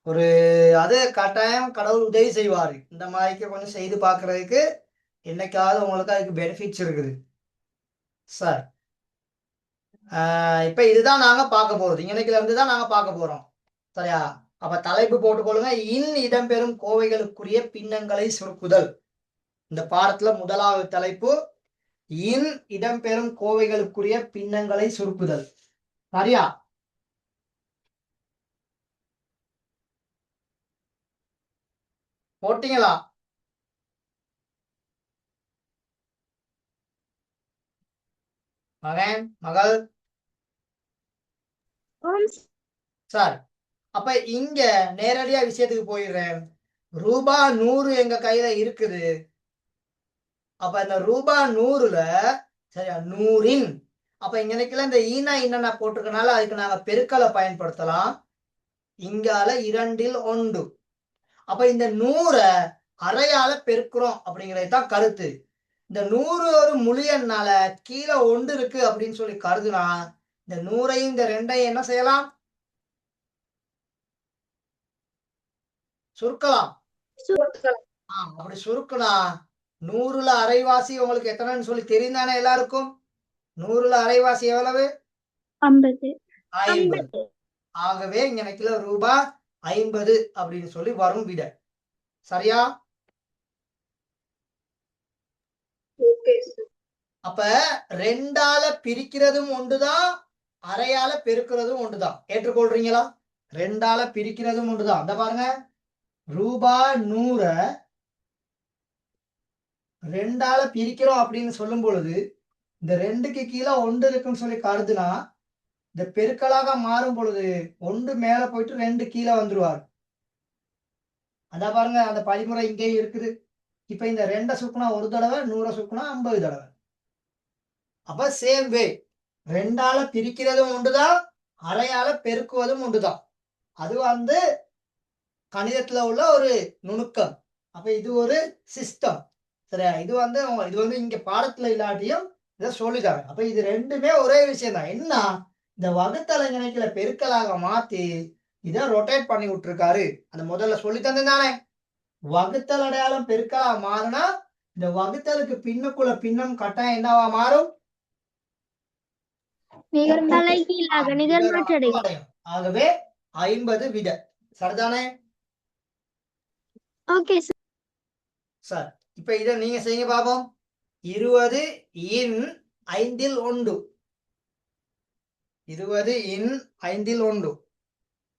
ஒரு அது கட்டாயம் கடவுள் உதவி செய்வார். இந்த மாதிரிக்கு கொஞ்சம் செய்து பார்க்கறதுக்கு என்னைக்காவது உங்களுக்கு அதுக்கு பெனிஃபிட்ஸ் இருக்குது. சார், இப்ப இதுதான் நாங்க பார்க்க போறது. இன்னைக்குல இருந்து தான் நாங்க பார்க்க போறோம். சரியா? அப்ப தலைப்பு போட்டுக்கொள்ளுங்க. இன் இடம்பெறும் கோவைகளுக்குரிய பின்னங்களை சுருக்குதல். இந்த பாடத்துல முதலாவது தலைப்பு இன் இடம்பெறும் கோவைகளுக்குரிய பின்னங்களை சுருக்குதல். சரியா? போட்டீங்களா? மகன் மகள் ஆம் சார். அப்ப இங்க நேரடியா விஷயத்துக்கு போயிடுறேன். ரூபா 100 எங்க கையில இருக்குது. அப்ப இந்த ரூபா 100ல சரியா 100இன் அப்ப இங்க நினைக்கல இந்த ஈனா இன்ன போட்டிருக்கனால அதுக்கு நாங்க பெருக்கலை பயன்படுத்தலாம். இங்கால 2ல் 1. அப்ப இந்த 100 அரையால பெருக்கிறோம் அப்படிங்கிறது தான் கருத்து. இந்த 100 ஒரு முழு எண்ணால கீழே 1 இருக்கு அப்படின்னு சொல்லி கருதுனா இந்த 100ஐயும் இந்த 2ஐயும் என்ன செய்யலாம்? சுருக்கலாம். அப்படி சுருக்குனா 100ல அரைவாசி உங்களுக்கு எத்தனைன்னு சொல்லி தெரிந்தானே எல்லாருக்கும். 100ல அரைவாசி எவ்வளவு? 50 50. ஆகவே இங்க நினைக்கல ரூபாய் 50 அப்படின்னு சொல்லி வரும் விட. சரியா? அப்ப 2ஆல பிரிக்கிறதும் ஒன்றுதான், அரையால பெருக்கிறதும் ஒன்றுதான். ஏற்றுக்கொள்றீங்களா? 2ஆல பிரிக்கிறதும் ஒன்றுதான். அந்த பாருங்க, ரூபாய் 100 2ஆல பிரிக்கிறோம் அப்படின்னு சொல்லும் பொழுது இந்த 2க்கு கீழே 1 இருக்குன்னு சொல்லி கருதுனா இந்த பெருக்கலாக மாறும் பொழுது 1 மேல போயிட்டு 2 கீழே வந்துருவார். அதான் பாருங்க, அந்த படிமுறை இங்கேயும் இருக்குது. இப்ப இந்த 2 சுக்குனா 1 தடவை, 100 சுக்குனா 50 தடவை. அப்ப சேம் வே 2ஆல பிரிக்கிறதும் ஒன்றுதான், அரையால பெருக்குவதும் ஒன்றுதான். அது கணிதத்துல உள்ள ஒரு நுணுக்கம். அப்ப இது ஒரு சிஸ்டம். சரியா? இது இங்க பாடத்துல இல்லாட்டியும் இதை சொல்லிட்டாங்க. அப்ப இது ரெண்டுமே ஒரே விஷயம் தான். என்ன, இந்த வகுத்தலை இணைக்கல பெருக்கலாக மாத்தி இதை ரொட்டேட் பண்ணி விட்டுருக்காரு. அந்த முதல்ல சொல்லி தந்தானே, வகுத்தல் அடையாளம் பெருக்கலா மாறினா இந்த வகுத்தலுக்கு பின்னுக்குள்ள பின்னம் கட்டாயம் என்னவா மாறும்? தலைகீழாக நிகழ்மாற்றடையும். ஆகவே 50 விட. சரிதானே? Okay sir. இப்ப இதை நீங்க செய்யுங்க பாப்போம். 20 இன் 5ல் 1. 20 இன் 5ல் 1.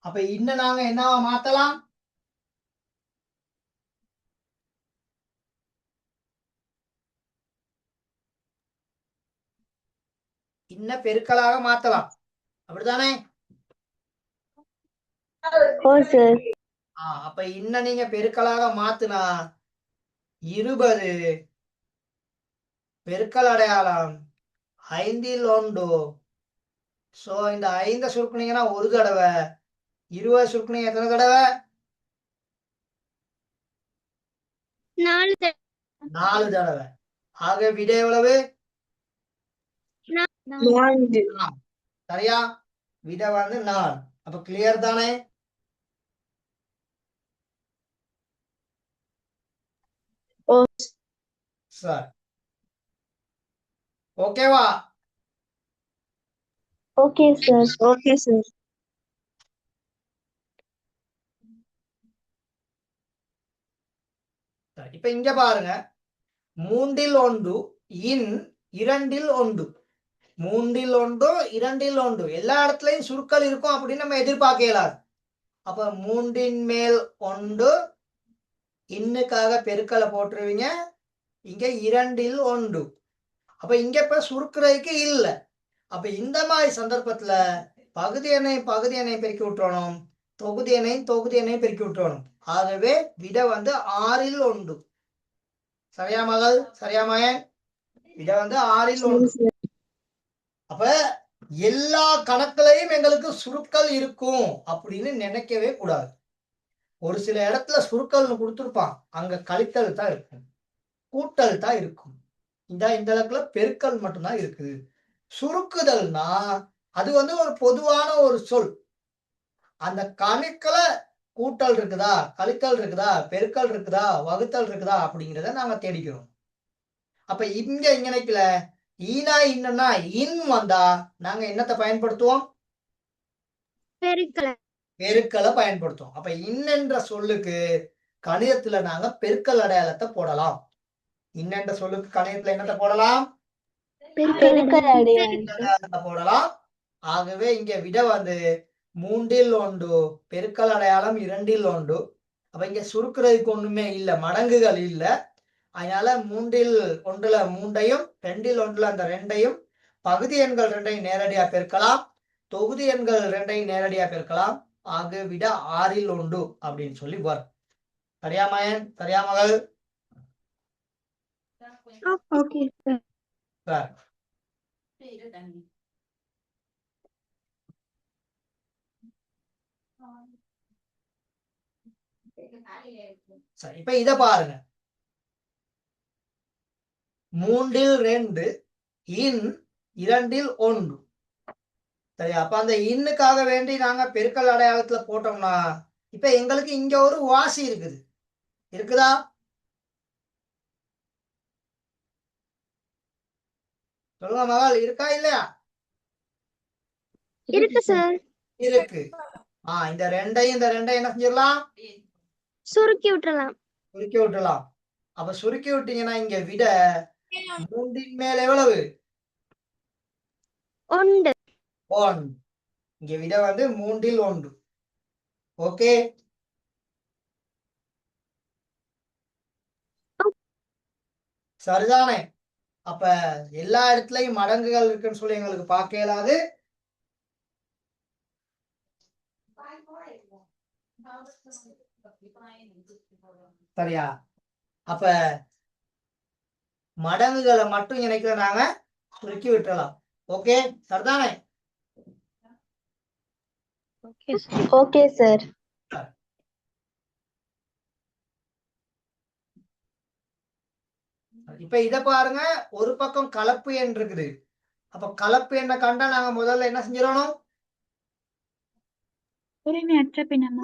அப்ப இன்னும் நாங்க என்னவா மாத்தலாம்? இன்ன பெருக்கலாக மாத்தலாம். அப்படித்தானே? அப்ப இன்ன நீங்க பெருக்கலாக மாத்துனா 20 பெருக்கல் அடையாளம் 5ல் 1. சோ இந்த 5 சுருக்குனீங்கன்னா ஒரு தடவை, 20 சுருக்குனீங்க எத்தனை தடவை? 4 தடவை. ஆக விட எவ்வளவு? 4. சரியா? விட 4. அப்ப கிளியர் தானே? சார் ஓகேவா? Okay sir. Okay sir. இப்ப இங்க பாருங்க, 3ல் 1 இன் 2ல் 1. 3ல் 1 2ல் 1 எல்லா இடத்துலயும் சுருக்கல் இருக்கும் அப்படின்னு நம்ம எதிர்பார்க்க இயலாது. அப்ப 3ன் மேல் 1 இன்னுக்காக பெருக்கலை போட்டுருவீங்க. இங்க 2ல் 1. அப்ப இங்க இப்ப சுருக்குறதுக்கு இல்லை. அப்ப இந்த மாதிரி சந்தர்ப்பத்துல பகுதி எண்ணையும் பெருக்கி விட்டுறணும், தொகுதி எண்ணையும் பெருக்கி விட்டுறணும். ஆகவே விட 6ல் 1. சரியா மகள்? சரியா மகன்? விட 6ல் 1. அப்ப எல்லா கணக்குலையும் எங்களுக்கு சுருக்கல் இருக்கும் அப்படின்னு நினைக்கவே கூடாது. ஒரு சில இடத்துல சுருக்கல்னு கொடுத்துருப்பான், அங்க கழித்தல் தான் இருக்கும், கூட்டல் தான் இருக்கும். இந்த இடத்துல பெருக்கல் மட்டும்தான் இருக்குது. சுருக்குதல்னா அது ஒரு பொதுவான ஒரு சொல். அந்த கணக்குல கூட்டல் இருக்குதா, கழித்தல் இருக்குதா, பெருக்கல் இருக்குதா, வகுத்தல் இருக்குதா அப்படிங்கிறத நாங்க தேடிக்கிறோம். அப்ப இங்க நினைக்கல ஈனா இன்னன்னா இன் வந்தா நாங்க என்னத்தை பயன்படுத்துவோம்? பெருக்கலை பயன்படுத்துவோம். அப்ப இன்னென்ற சொல்லுக்கு கணிதத்துல நாங்க பெருக்கல் அடையாளத்தை போடலாம். இன்னென்ற சொல்லுக்கு கணிதத்துல என்னத்தை போடலாம்? பெருக்கல் அடையாளத்தை போடலாம். ஆகவே இங்க விட 3ல் 1 பெருக்கல் அடையாளம் 2ல் 1. அப்ப இங்க சுருக்குறதுக்கு ஒண்ணுமே இல்லை, மடங்குகள் இல்லை. அதனால 3ல் 1ல 3ஐயும் 2ல் 1ல அந்த 2ஐயும் பகுதி எண்கள் ரெண்டையும் நேரடியா பெருக்கலாம், தொகுதி எண்கள் ரெண்டையும் நேரடியா பெருக்கலாம். ஆக விட 6ல் 1 அப்படின்னு சொல்லி வரும். சரியா மகன்? சரியா மகள்? Okay sir. சார் சரி, இப்ப இத பாருங்க. 3ல் 2 இன் 2ல் 1. சரி, அப்ப அந்த இன்னுக்காக வேண்டி நாங்க பெருக்கல் அடையாளத்துல போட்டோம்னா இப்ப எங்களுக்கு இங்க ஒரு வாசி இருக்குது. இருக்குதா? சொல்லுங்க மகள், இருக்கா இல்லையா? இருக்கு சார். இருக்கு. இந்த ரெண்டையும் என்ன செஞ்சிடலாம்? சுருக்கி விட்டுறலாம். சுருக்கி விட்டுலாம். அப்ப சுருக்கி விட்டீங்கன்னா இங்க விட 3ன் மேல் எவ்வளவு? 1. 1. இங்க விட வந்து 3ல் 1. ஓகே, சரிதானே? அப்ப எல்லா இடத்துலயும் மடங்குகள் இருக்குன்னு சொல்லி எங்களுக்கு பார்க்க இயலாது. சரியா? அப்ப மடங்குகளை மட்டும் இணைக்கிற நாங்க சுருக்கி விட்டுறலாம். ஓகே, சரிதானே? Okay sir. இப்ப இத பாருங்க, ஒரு பக்கம் கலப்பு எண் இருக்குது. அப்ப கலப்பு எண்ணை கண்டா நாங்க முதல்ல என்ன செஞ்சிடணும்? உரிமையற்ற பின்னமா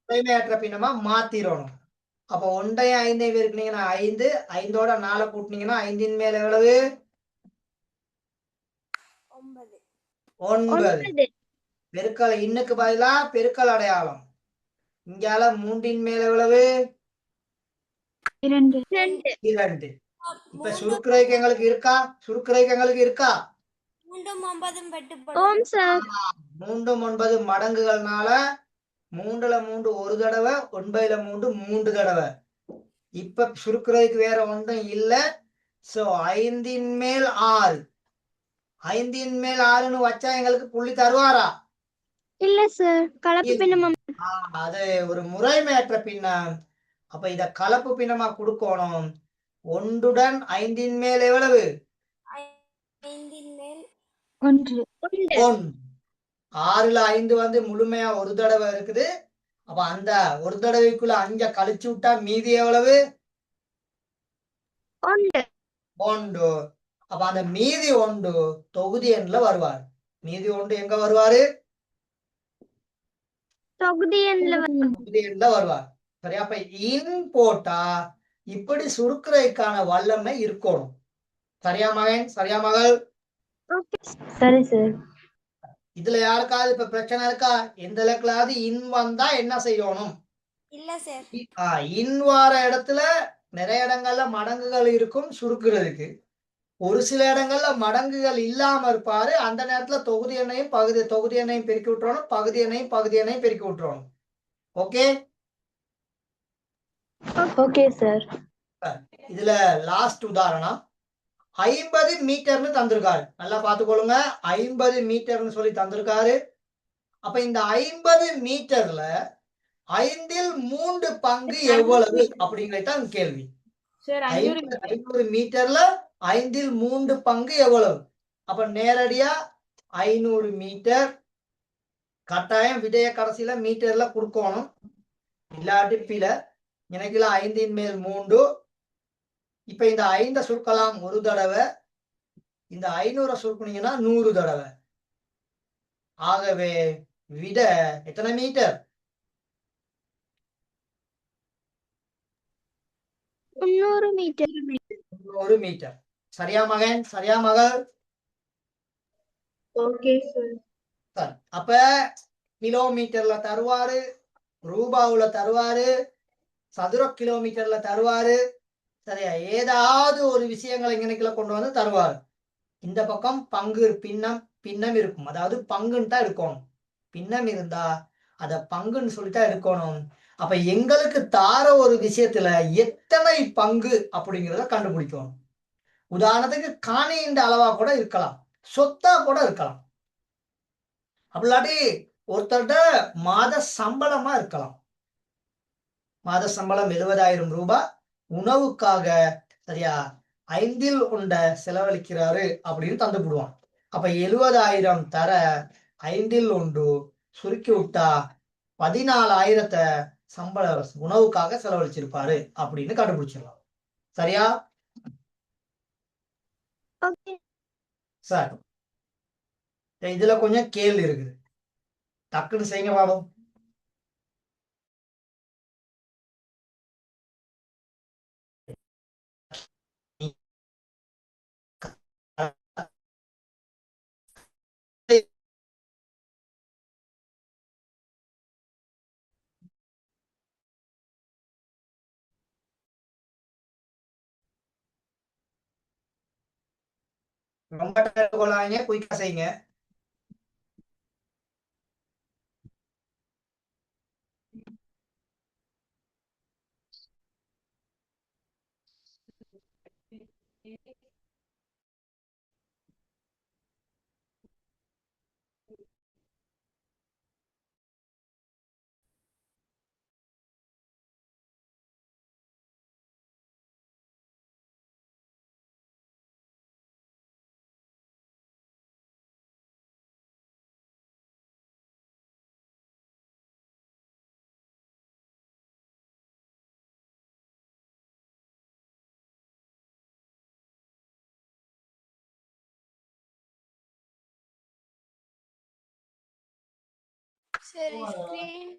முறைமையற்ற பின்னமா மாத்திரணும். அப்ப 1ஐயும் 5ஐயும் பெருக்கினீங்கன்னா 5, 5ஓட 4 கூட்டினீங்கன்னா 5ன் மேல் எவ்வளவு? 9. பெருக்கல் இன்னுக்கு பதிலா பெருக்கல் அடையாளம். இங்கால 3ன் மேல் எவ்வளவு? 2. 2. இப்ப சுருக்குறைக்கு எங்களுக்கு இருக்கா? சுருக்குறைக்கு எங்களுக்கு இருக்கா? 3 சார். 3 9 மடங்குகள்னால 3ல 3 ஒரு தடவை, 9ல 3 3 தடவை. இப்ப சுருக்குறதுக்கு வேற ஒன்றும் இல்ல. சோ 5ன் மேல் 6. 5ன் மேல் 6ன்னு வச்சா எங்களுக்கு புள்ளி தருவாரா? இல்ல சார், கலப்பு பின்னமா. அது ஒரு முறைமையற்ற பின்னம். அப்ப இத கலப்பு பின்னமா கொடுக்கணும். 1உடன் 5ன் மேல் எவ்வளவு? 1. 1. 6ல 5 வந்து முழுமையா ஒரு தடவை இருக்குது. அப்ப அந்த ஒரு தடவைக்குள்ள 5 கழிச்சு விட்டா மீதி எவ்வளவு? 1. 1. அப்ப அந்த மீதி 1 தொகுதி எண்ல வருவார். மீதி 1 எங்க வருவாரு? தொகுதி எண்ல தொகுதி எண்ல வருவார். சரி, அப்ப இன் போட்டா இப்படி சுருக்குறதுக்கான வல்லமை இருக்கணும். சரியா மகன்? சரியா மகள்? சரி சார். இதுல யாருக்காவது இப்ப பிரச்சனை இருக்கா? எந்த இலக்கலாவது இன் வந்தா என்ன செய்யணும்? இல்ல சார். இன் வார இடத்துல நிறைய இடங்கள்ல மடங்குகள் இருக்கும் சுருக்குறதுக்கு. ஒரு சில இடங்கள்ல மடங்குகள் இல்லாம இருப்பாரு. அந்த நேரத்துல தொகுதி எண்ணையும் தொகுதி எண்ணையும் பெருக்கி விட்டுறணும், பகுதி எண்ணையும் பெருக்கி விட்டுறணும். Okay, okay sir. இதுல லாஸ்ட் உதாரணம் 50 மீட்டர்னு தந்திருக்காரு. நல்லா பாத்துக்கொள்ளுங்க, 50 மீட்டர்னு சொல்லி தந்திருக்காரு. அப்ப இந்த 50 மீட்டர்ல 5ல் 3 பங்கு எவ்வளவு அப்படிங்கறதுதான் கேள்வி. சார் 500 மீட்டர்ல 5ல் 3 பங்கு எவ்வளவு? அப்ப நேரடியா 500 மீட்டர் கட்டாயம் விடைய கடைசியில மீட்டர்ல கொடுக்கணும். இல்லாட்டி பில எனக்குல 5ன் மேல் 3. இப்ப இந்த 5 சுருக்கலாம் ஒரு தடவை, இந்த 500 சுருக்குனீங்கன்னா 100 தடவை. ஆகவே விட எத்தனை மீட்டர்? 300 மீட்டர். 300 மீட்டர். சரியா மகன்? சரியா மகள்? Okay sir. அப்ப கிலோமீட்டர்ல தருவாரு, ரூபாவுல தருவாரு, சதுர கிலோமீட்டர்ல தருவாரு. சரியா? ஏதாவது ஒரு விஷயங்களை இங்கனைக்குள்ள கொண்டு வந்து தருவாரு. இந்த பக்கம் பங்கு பின்னம் இருக்கும். அதாவது பங்குன்னு தான் இருக்கணும். பின்னம் இருந்தா அத பங்குன்னு சொல்லித்தான் எடுக்கணும். அப்ப எங்களுக்கு தார ஒரு விஷயத்துல எத்தனை பங்கு அப்படிங்கிறத கண்டுபிடிக்கணும். உதாரணத்துக்கு காணியின் அளவா கூட இருக்கலாம், சொத்தா கூட இருக்கலாம், அப்படிலாட்டி ஒருத்தர்கிட்ட மாத சம்பளமா இருக்கலாம். மாத சம்பளம் 70,000 ரூபாய், உணவுக்காக சரியா 1/5 செலவழிக்கிறாரு அப்படின்னு தந்துவிடுவான். அப்ப 70,000 தர 1/5 சுருக்கி விட்டா 14,000 சம்பள உணவுக்காக செலவழிச்சிருப்பாரு அப்படின்னு கண்டுபிடிச்சிடலாம். சரியா? ஓகே சார், இதுல கொஞ்சம் கேள்வி இருக்குது, டக்குன்னு செய்யுங்க பாபம். ரொம்ப கொள்ளாங்க, குயிக்கா செய்யுங்க. சரி ஸ்கிரீன்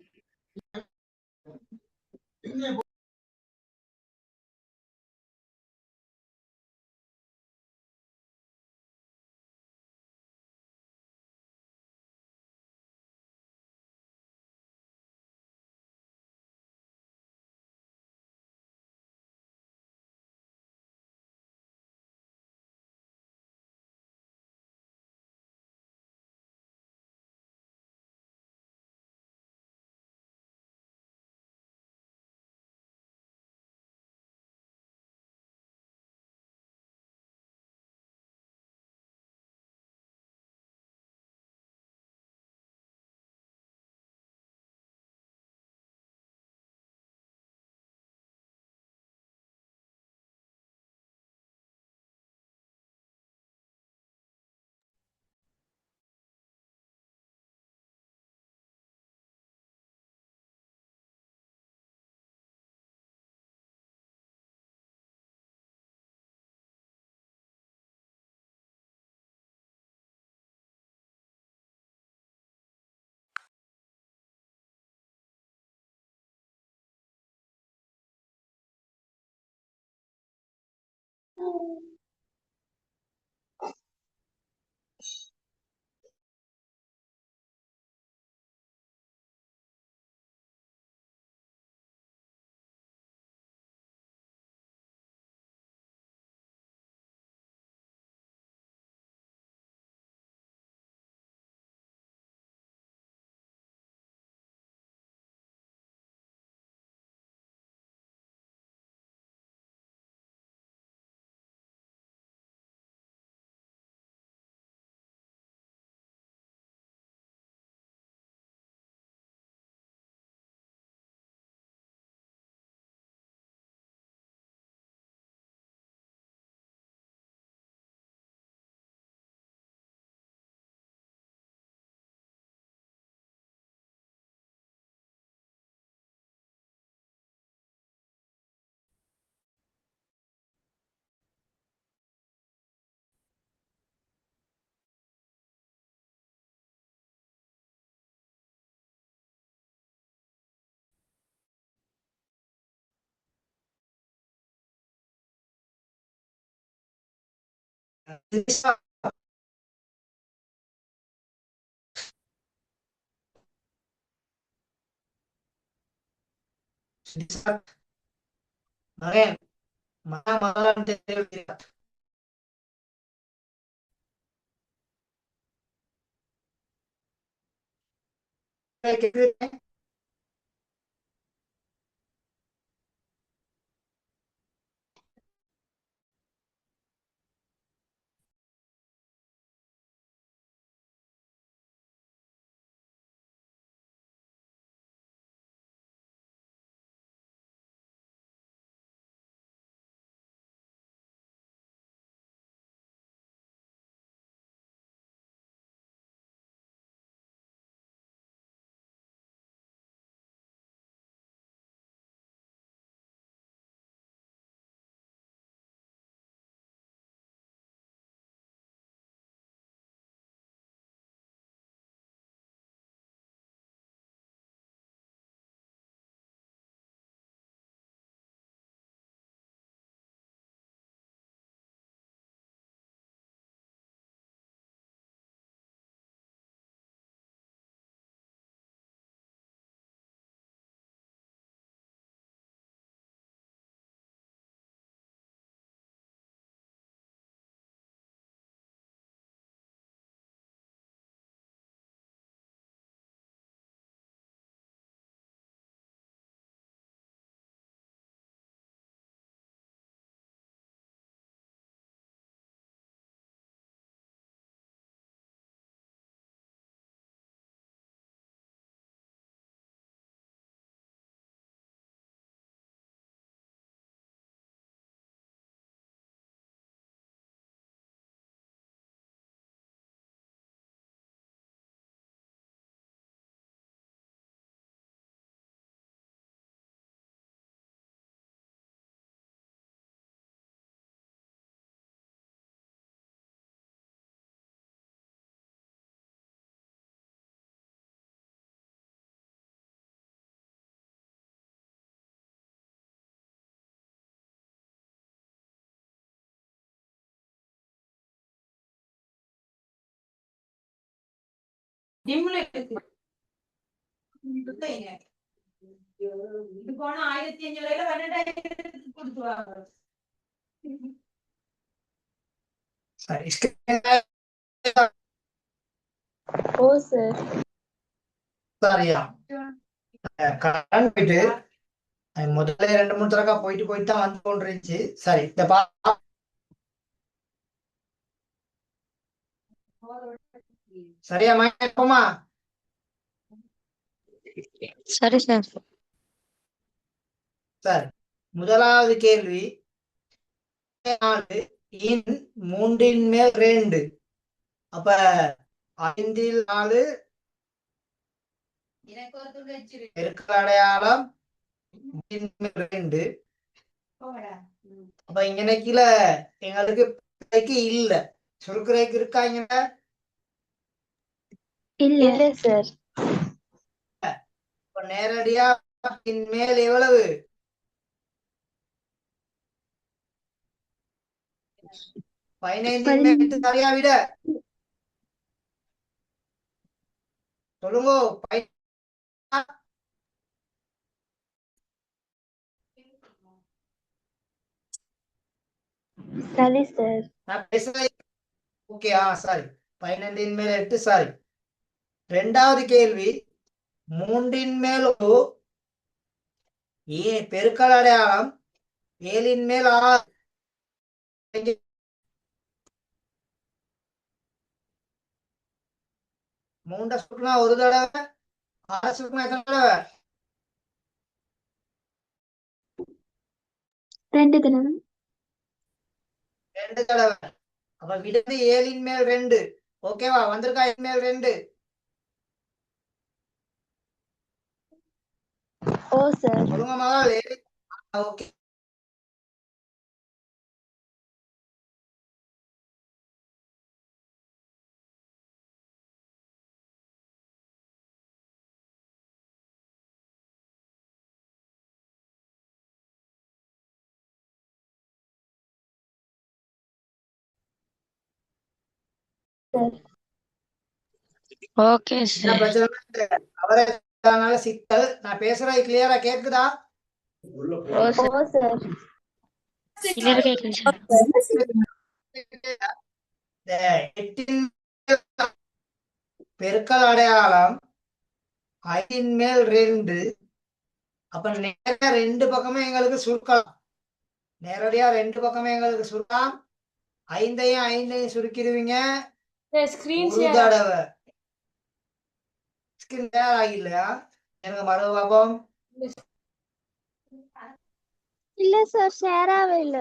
மகன் மகன் தெரியாது. கேக்குது? ஜிம்ல இருக்கு இது போன 1500 12,000 கொடுத்துருவாங்க. சரி ஓ சார். சரியா கடன் போயிட்டு முதல்ல 2 3 தடவை போயிட்டு போயிட்டு தான் வந்து கொண்டிருந்துச்சு. சரி இந்த சரியா மாமா? சரி சார். சரி முதலாவது கேள்வி 4 இன் 3 மேல் 2. அப்ப 5 4 பெருக்கல் அடையாளம் 2. அப்ப இங்க கீழே எங்களுக்கு இல்ல சுருக்குறைக்கு இருக்கா இங்க? இல்ல இல்ல சார். இப்ப நேரடியா மேல் எவ்வளவு? 15 மேல் சரியா விட சொல்லுங்க. சரி சார். நான் பேசுறேன். ஓகே சாரி 15 மேல் 8 சாரி. இரண்டாவது கேள்வி 3 மேல் பெருக்கல் அடையாளம் 7 மேல் 6. மூண்ட சுருக்குனா ஒரு தடவை, 6 சுருக்குனா எத்தனை தடவை? 2 தடவை. 2 தடவை. அப்ப விடுது 7 மேல் 2. ஓகேவா? வந்திருக்கா 7 மேல் 2? ஓ சார். சொல்லுங்க மகள். Okay sir. ஓகே என்ன சார். பிரச்சனை? அவரே சிக்கல். நான் பேசுறது கிளியரா கேக்குதா? ஓ ஓ சார். சார். கிளியர் கேக்குது சார். 8 பெருக்கல் அடையாளம் 5 மேல் 2. அப்ப நேரடியா 2 பக்கமே எங்களுக்கு சுருக்கலாம். நேரடியா 2 பக்கமே எங்களுக்கு சுருக்கலாம். 5ஐயும் சுருக்கிடுவீங்க ஒரு தடவை. ஸ்கிரீன் ஷேர் ஆகில்லையா? எனக்கு மறு பாப்போம். இல்ல சார் ஷேர் ஆகவே இல்ல.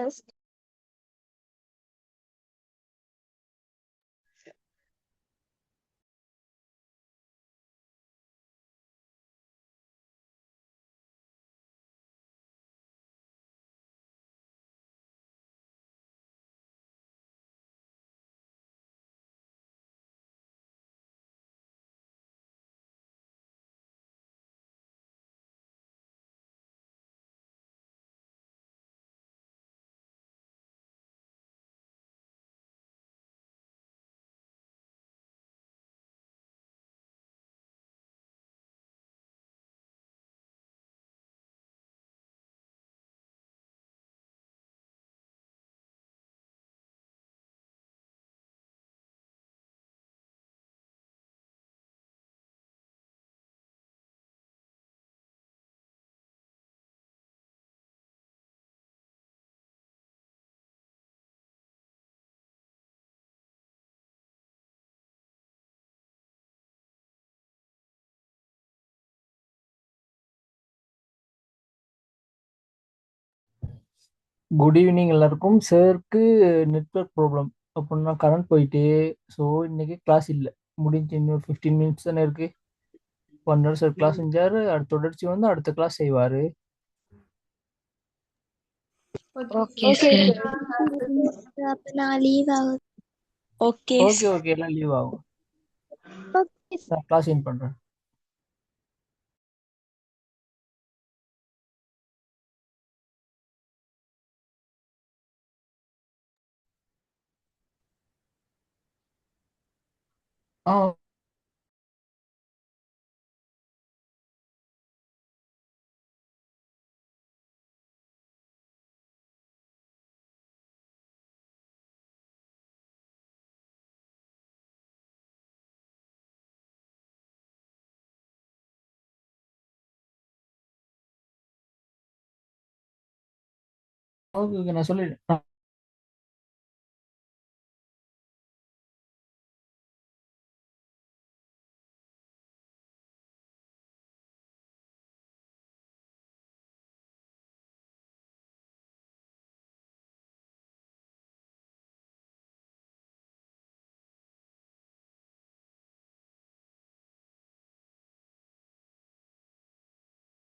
குட் ஈவினிங் எல்லாருக்கும். சாருக்கு நெட்வொர்க் ப்ராப்ளம் அப்படின்னா கரண்ட் போயிட்டு, ஸோ இன்னைக்கு கிளாஸ் இல்லை. முடிஞ்சு இன்னொரு 15 மினிட்ஸ் தானே இருக்கு. 1 ஹவர் சார் கிளாஸ் செஞ்சாரு. அடுத்த தொடர்ச்சி வந்து அடுத்த கிளாஸ் செய்வாரு. Okay okay sir. சார். அப்ப நான் லீவ் ஆகுது. ஓகே ஓகே ஓகே எல்லாம் லீவ் ஆகும். ஓகே நான் கிளாஸ் இன் பண்றேன். ஆ ஓகே ஓகே நான் சொல்லிடுறேன்